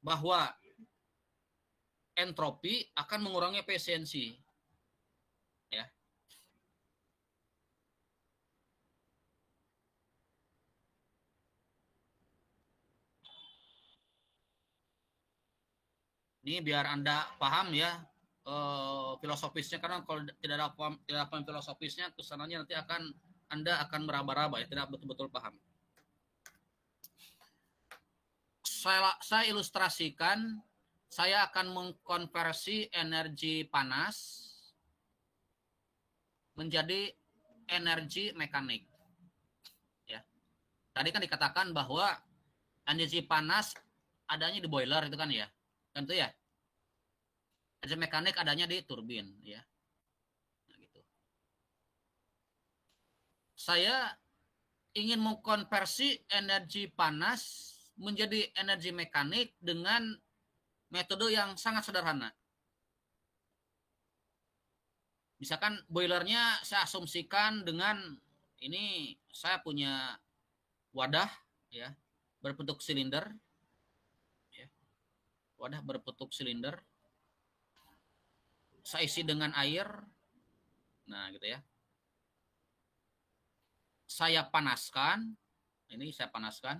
bahwa entropi akan mengurangi efisiensi ya. Ini biar Anda paham ya filosofisnya, karena kalau tidak paham filosofisnya, kesananya nanti Anda akan meraba-raba ya, tidak betul-betul paham. Saya ilustrasikan, saya akan mengkonversi energi panas menjadi energi mekanik. Ya. Tadi kan dikatakan bahwa energi panas adanya di boiler itu kan ya. Kan itu ya. Energi mekanik adanya di turbin ya. Nah, gitu. Saya ingin mengkonversi energi panas menjadi energi mekanik dengan metode yang sangat sederhana. Misalkan boilernya saya asumsikan dengan ini, saya punya wadah ya berbentuk silinder ya. Wadah berbentuk silinder. Saya isi dengan air. Nah, gitu ya. Saya panaskan. Ini saya panaskan.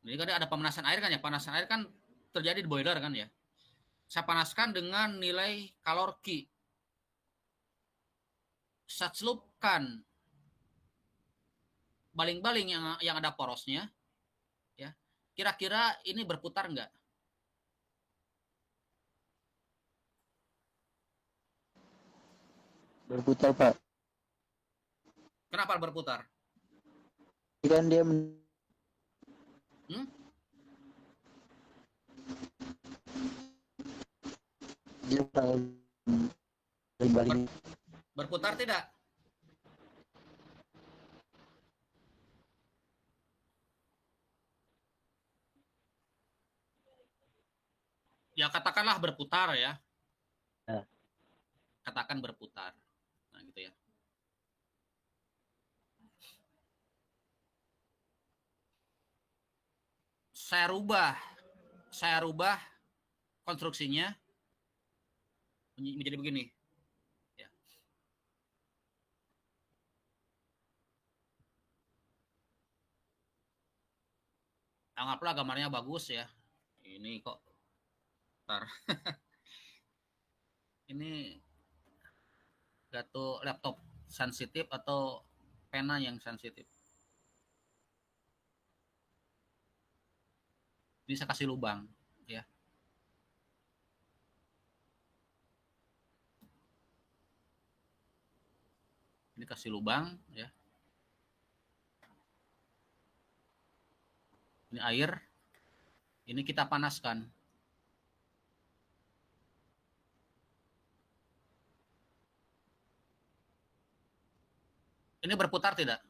Jadi kan ada pemanasan air kan ya. Pemanasan air kan terjadi di boiler kan ya. Saya panaskan dengan nilai kalor Q. Saya celupkan baling-baling yang ada porosnya, ya. Kira-kira ini berputar enggak? Berputar, Pak. Kenapa berputar? Kan dia dia baling-baling. Berputar tidak? Ya katakanlah berputar ya. Katakan berputar. Nah gitu ya. Saya rubah konstruksinya menjadi begini. Ya. Anggaplah gambarnya bagus ya. Ini kok. Bentar. Ini gak laptop sensitif atau pena yang sensitif. Bisa kasih lubang ya. Ini kasih lubang ya. Ini air. Ini kita panaskan. Ini berputar tidak?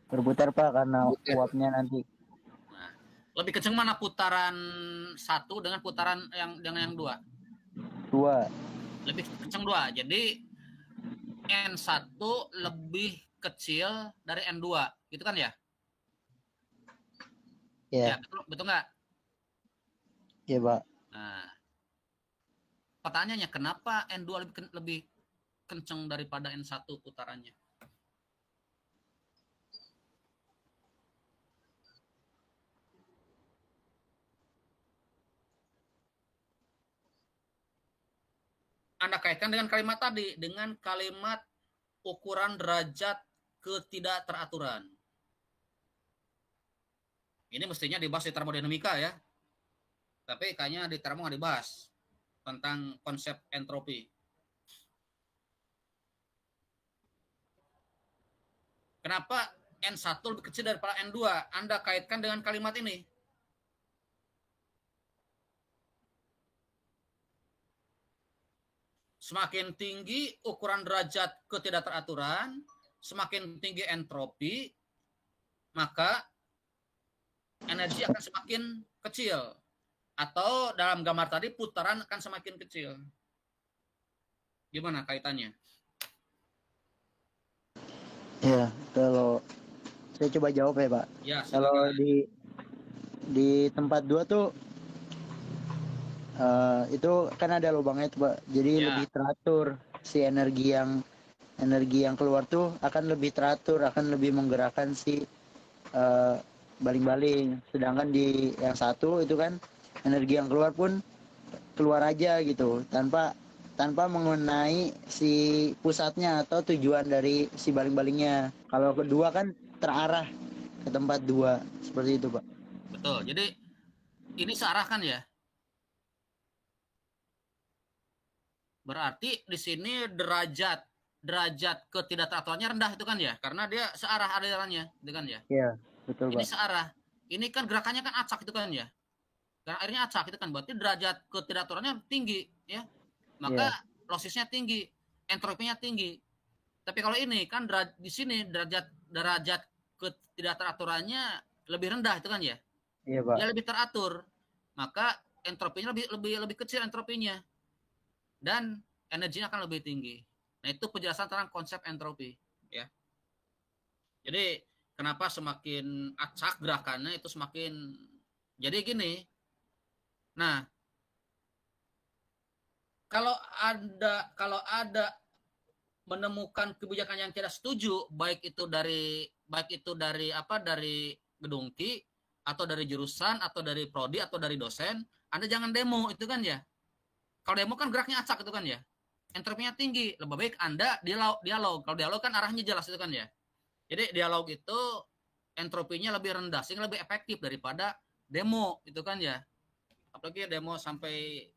Berputar, Pak, karena uapnya nanti. Nah, lebih kenceng mana putaran 1 dengan putaran yang 2? 2. Lebih kenceng 2. Jadi N1 lebih kecil dari N2, gitu kan ya? Ya, betul nggak? Iya, Pak. Nah, pertanyaannya kenapa N2 lebih kenceng daripada N1 putarannya? Anda kaitkan dengan kalimat tadi, dengan kalimat ukuran derajat ketidakteraturan. Ini mestinya dibahas di termodinamika ya. Tapi kayaknya di termo nggak dibahas tentang konsep entropi. Kenapa N1 lebih kecil daripada N2? Anda kaitkan dengan kalimat ini. Semakin tinggi ukuran derajat ketidakteraturan, semakin tinggi entropi, maka energi akan semakin kecil. Atau dalam gambar tadi, putaran akan semakin kecil. Gimana kaitannya? Ya, kalau saya coba jawab ya, Pak. Ya, kalau di tempat 2 tuh itu kan ada lubangnya tuh, Pak. Jadi lebih teratur si energi yang keluar tuh akan lebih teratur, akan lebih menggerakkan si baling-baling. Sedangkan di yang 1 itu kan energi yang keluar pun keluar aja gitu, tanpa mengenai si pusatnya atau tujuan dari si baling-balingnya. Kalau kedua kan terarah ke tempat 2, seperti itu, Pak. Betul. Jadi ini searah kan ya? Berarti di sini derajat ketidakteraturannya rendah itu kan ya? Karena dia searah alirannya, itu kan ya? Iya, betul, Pak. Ini searah. Ini kan gerakannya kan acak itu kan ya? Karena airnya acak itu kan, berarti derajat ketidakteraturannya tinggi ya. Maka losisnya tinggi, entropinya tinggi. Tapi kalau ini kan di sini derajat ketidakteraturannya lebih rendah itu kan ya? Iya, Pak. Dia lebih teratur. Maka entropinya lebih kecil entropinya. Dan energinya akan lebih tinggi. Nah, itu penjelasan tentang konsep entropi ya. Jadi kenapa semakin acak gerakannya itu semakin jadi gini. Nah, kalau ada menemukan kebijakan yang tidak setuju, baik itu dari gedung Ki atau dari jurusan, atau dari prodi, atau dari dosen, Anda jangan demo, itu kan ya. Kalau demo kan geraknya acak, itu kan ya. Entropinya tinggi, lebih baik Anda dialog. Kalau dialog kan arahnya jelas, itu kan ya. Jadi dialog itu entropinya lebih rendah, sehingga lebih efektif daripada demo, itu kan ya. Apalagi demo sampai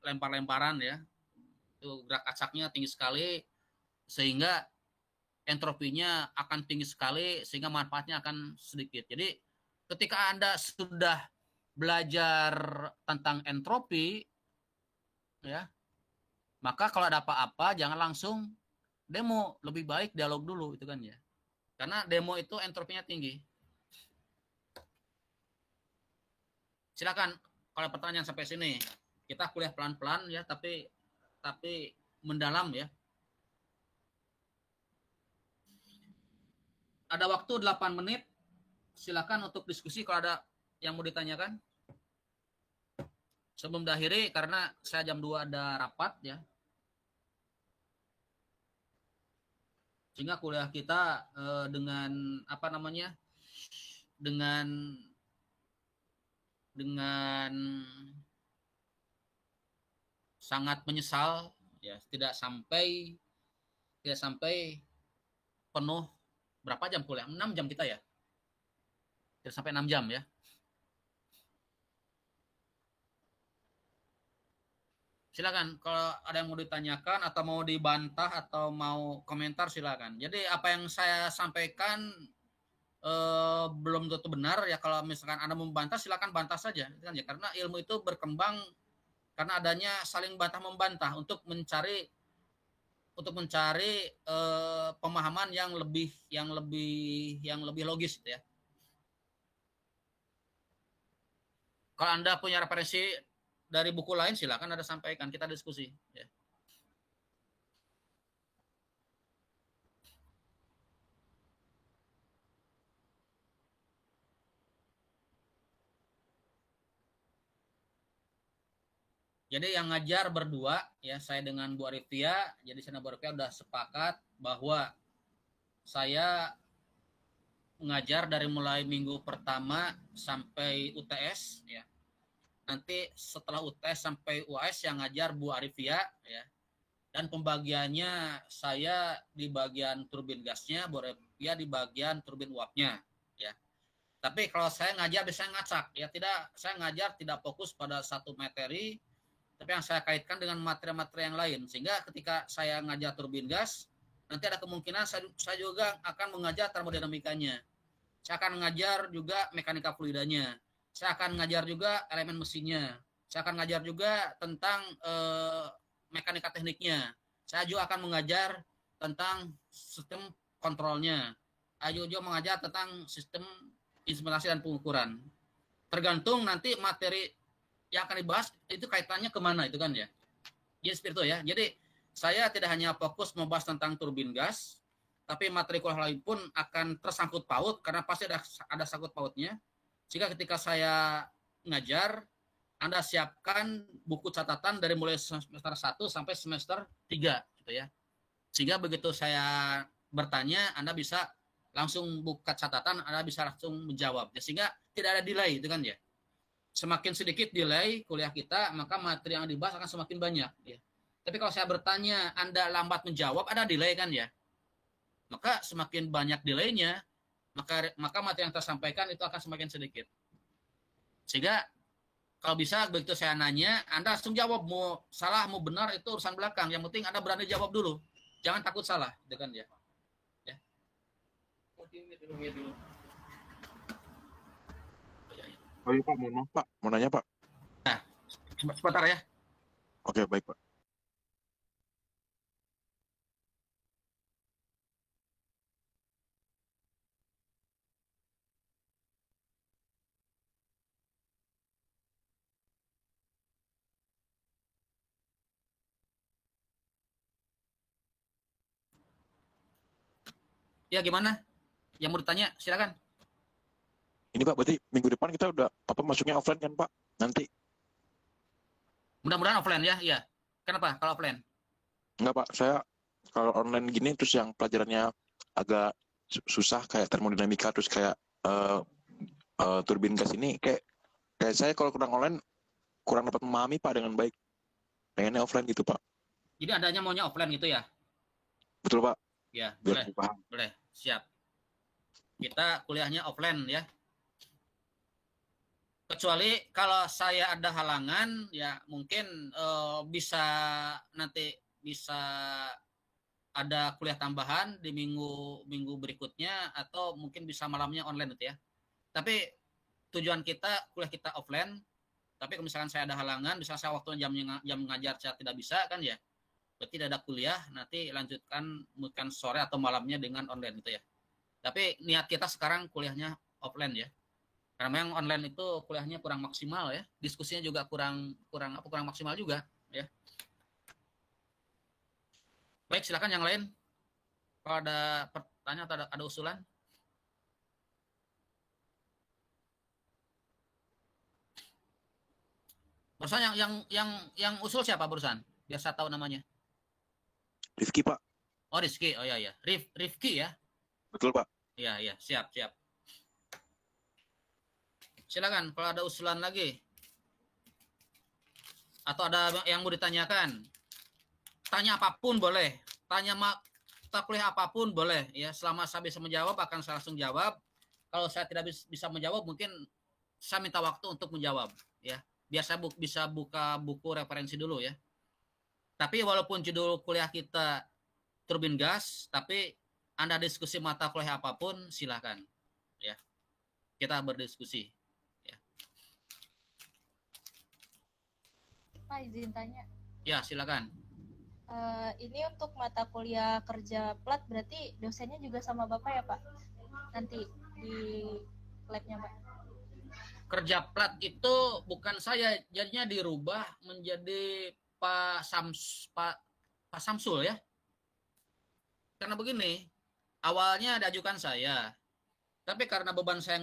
lempar-lemparan ya. Itu gerak acaknya tinggi sekali, sehingga entropinya akan tinggi sekali, sehingga manfaatnya akan sedikit. Jadi ketika Anda sudah belajar tentang entropi, ya, maka kalau ada apa-apa jangan langsung demo, lebih baik dialog dulu, itu kan ya. Karena demo itu entropinya tinggi. Silakan kalau pertanyaan sampai sini. Kita kuliah pelan-pelan ya, tapi mendalam ya. Ada waktu 8 menit. Silakan untuk diskusi kalau ada yang mau ditanyakan. Sebelum diakhiri, karena saya jam 2 ada rapat ya. Sehingga kuliah kita dengan apa namanya? Dengan sangat menyesal ya, tidak sampai penuh. Berapa jam kuliah? 6 jam kita ya. Tidak sampai 6 jam ya. Silakan kalau ada yang mau ditanyakan atau mau dibantah atau mau komentar silakan. Jadi apa yang saya sampaikan belum tentu benar ya. Kalau misalkan Anda mau membantah silakan bantah saja kan ya, karena ilmu itu berkembang karena adanya saling bantah membantah untuk mencari pemahaman yang lebih logis gitu ya. Kalau Anda punya referensi dari buku lain silakan Anda sampaikan, kita diskusi ya. Jadi yang ngajar berdua ya, saya dengan Bu Arifia. Jadi saya dan Bu Arifia sudah sepakat bahwa saya mengajar dari mulai minggu pertama sampai UTS ya. Nanti setelah UTS sampai UAS yang ngajar Bu Arifia ya. Dan pembagiannya saya di bagian turbin gasnya, Bu Arifia di bagian turbin uapnya ya. Tapi kalau saya ngajar biasanya ngacak ya, saya ngajar tidak fokus pada satu materi, tapi yang saya kaitkan dengan materi-materi yang lain, sehingga ketika saya ngajar turbin gas nanti ada kemungkinan saya juga akan mengajar termodinamikanya, saya akan mengajar juga mekanika fluidanya, saya akan mengajar juga elemen mesinnya, saya akan mengajar juga tentang mekanika tekniknya, saya juga akan mengajar tentang sistem kontrolnya, saya juga mengajar tentang sistem instrumentasi dan pengukuran. Tergantung nanti materi yang akan dibahas itu kaitannya kemana, itu kan ya. Jadi seperti itu ya. Jadi saya tidak hanya fokus membahas tentang turbin gas, tapi materi kuliah lain pun akan tersangkut paut karena pasti ada sangkut pautnya. Sehingga ketika saya ngajar, Anda siapkan buku catatan dari mulai semester 1 sampai semester 3 gitu ya. Sehingga begitu saya bertanya, Anda bisa langsung buka catatan, Anda bisa langsung menjawab. Ya, sehingga tidak ada delay, itu kan ya. Semakin sedikit delay kuliah kita, maka materi yang dibahas akan semakin banyak ya. Tapi kalau saya bertanya, Anda lambat menjawab, ada delay kan ya. Maka semakin banyak delaynya, maka materi yang tersampaikan itu akan semakin sedikit. Sehingga kalau bisa begitu saya nanya, Anda langsung jawab, mau salah mau benar itu urusan belakang. Yang penting Anda berani jawab dulu. Jangan takut salah, itu kan ya. Ya. Oh iya Pak, mohon maaf Pak, mau nanya Pak. Nah, sebentar ya. Oke, baik Pak. Ya gimana? Yang mau ditanya, silakan. Ini Pak, berarti minggu depan kita udah masuknya offline kan Pak? Nanti. Mudah-mudahan offline ya, iya. Kenapa kalau offline? Enggak Pak, saya kalau online gini terus yang pelajarannya agak susah kayak termodinamika, terus kayak turbin gas ini kayak saya kalau kurang online kurang dapat memahami Pak dengan baik. Pengennya offline gitu Pak. Jadi adanya maunya offline gitu ya? Betul Pak. Ya, Biar boleh. paham. Boleh, siap. Kita kuliahnya offline ya. Kecuali kalau saya ada halangan, ya mungkin bisa ada kuliah tambahan di minggu berikutnya, atau mungkin bisa malamnya online itu ya. Tapi tujuan kita kuliah kita offline. Tapi kalau misalkan saya ada halangan, misalkan saya waktu jam mengajar saya tidak bisa kan ya, berarti tidak ada kuliah, nanti lanjutkan mungkin sore atau malamnya dengan online gitu ya. Tapi niat kita sekarang kuliahnya offline ya. Karena yang online itu kuliahnya kurang maksimal ya, diskusinya juga kurang maksimal juga ya. Baik, silakan yang lain. Kalau ada pertanyaan atau ada usulan. Barusan yang usul siapa barusan? Biar saya tahu namanya. Rifki Pak. Oh, Rizky. Oh ya. Rifki ya. Betul Pak. Iya, siap. Silakan kalau ada usulan lagi. Atau ada yang mau ditanyakan. Tanya apapun boleh. Tanya mata kuliah apapun boleh ya. Selama saya bisa menjawab akan saya langsung jawab. Kalau saya tidak bisa menjawab mungkin saya minta waktu untuk menjawab ya. Biar saya bisa buka buku referensi dulu ya. Tapi walaupun judul kuliah kita turbin gas, tapi Anda diskusi mata kuliah apapun silahkan ya. Kita berdiskusi. Pak, izin tanya. Ya, silakan. Ini untuk mata kuliah kerja plat berarti dosennya juga sama Bapak ya Pak? Nanti di labnya Pak? Kerja plat itu bukan saya, jadinya dirubah menjadi Pak Samsul ya. Karena begini, awalnya diajukan saya. Tapi karena beban saya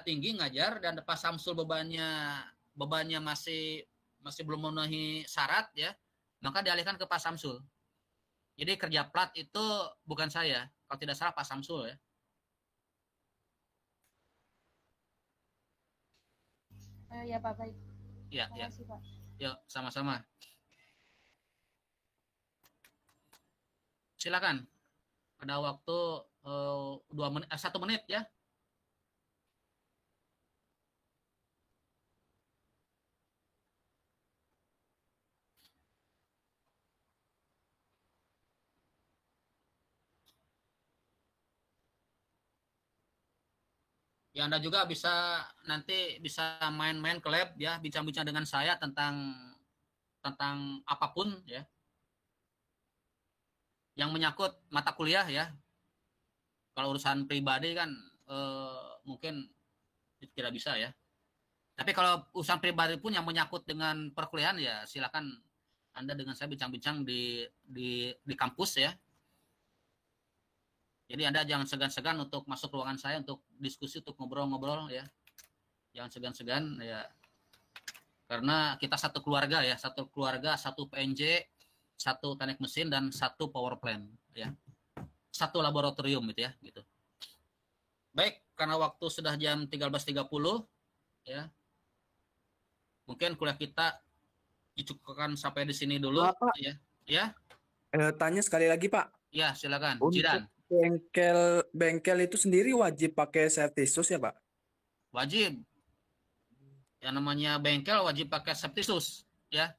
tinggi ngajar, dan Pak Samsul bebannya masih belum memenuhi syarat ya, maka dialihkan ke Pak Samsul. Jadi kerja plat itu bukan saya, kalau tidak salah Pak Samsul ya. Ya Pak, baik. Ya. Makasih, Pak. Yuk, sama-sama. Silakan. Ada waktu 1 menit ya. Ya, Anda juga nanti bisa main-main ke lab ya, bincang-bincang dengan saya tentang apapun ya. Yang menyangkut mata kuliah ya. Kalau urusan pribadi kan mungkin tidak bisa ya. Tapi kalau urusan pribadi pun yang menyangkut dengan perkuliahan ya silakan Anda dengan saya bincang-bincang di kampus ya. Jadi Anda jangan segan-segan untuk masuk ruangan saya untuk diskusi, untuk ngobrol-ngobrol ya. Jangan segan-segan ya. Karena kita satu keluarga ya, satu PNJ, satu teknik mesin, dan satu power plant ya. Satu laboratorium gitu ya, gitu. Baik, karena waktu sudah jam 13.30 ya. Mungkin kuliah kita dicukupkan sampai di sini dulu Pak. ya. Ya. Tanya sekali lagi, Pak. Ya, silakan. Untuk Jidan. bengkel itu sendiri wajib pakai safety shoes ya, Pak? Wajib. Yang namanya bengkel wajib pakai safety shoes ya.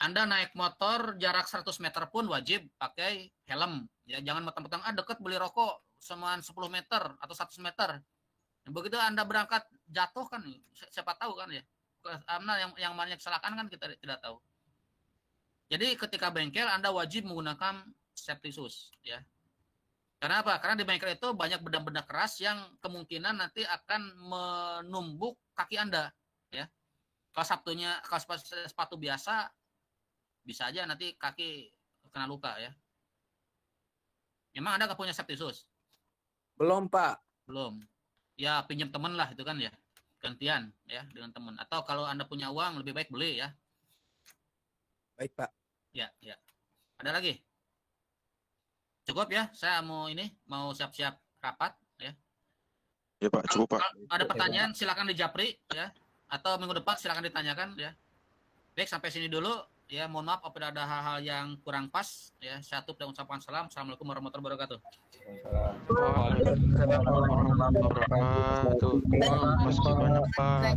Anda naik motor jarak 100 meter pun wajib pakai helm ya. Jangan mentang-mentang deket beli rokok sama 10 meter atau 100 meter. Begitu Anda berangkat jatuh kan siapa tahu kan ya. Karena yang mana kecelakaan kan kita tidak tahu. Jadi ketika bengkel Anda wajib menggunakan safety shoes ya. Karena apa? Karena di bengkel itu banyak benda-benda keras yang kemungkinan nanti akan menumbuk kaki Anda ya. Kalau sepatu biasa bisa aja nanti kaki kena luka ya. Memang Anda nggak punya safety shoes? Belum, Pak. Belum. Ya pinjam teman lah itu kan ya. Gantian ya dengan teman. Atau kalau Anda punya uang lebih baik beli ya. Baik, Pak. Ya. Ada lagi? Cukup ya, saya mau siap-siap rapat ya. Ya Pak, cukup Pak. Kalau ada pertanyaan silakan di Japri ya, atau minggu depan silakan ditanyakan ya. Baik, sampai sini dulu ya. Mohon maaf apabila ada hal-hal yang kurang pas ya. Saya tutup dengan ucapan salam. Assalamualaikum warahmatullahi wabarakatuh. Waalaikumsalam warahmatullahi wabarakatuh. Terima kasih banyak Pak.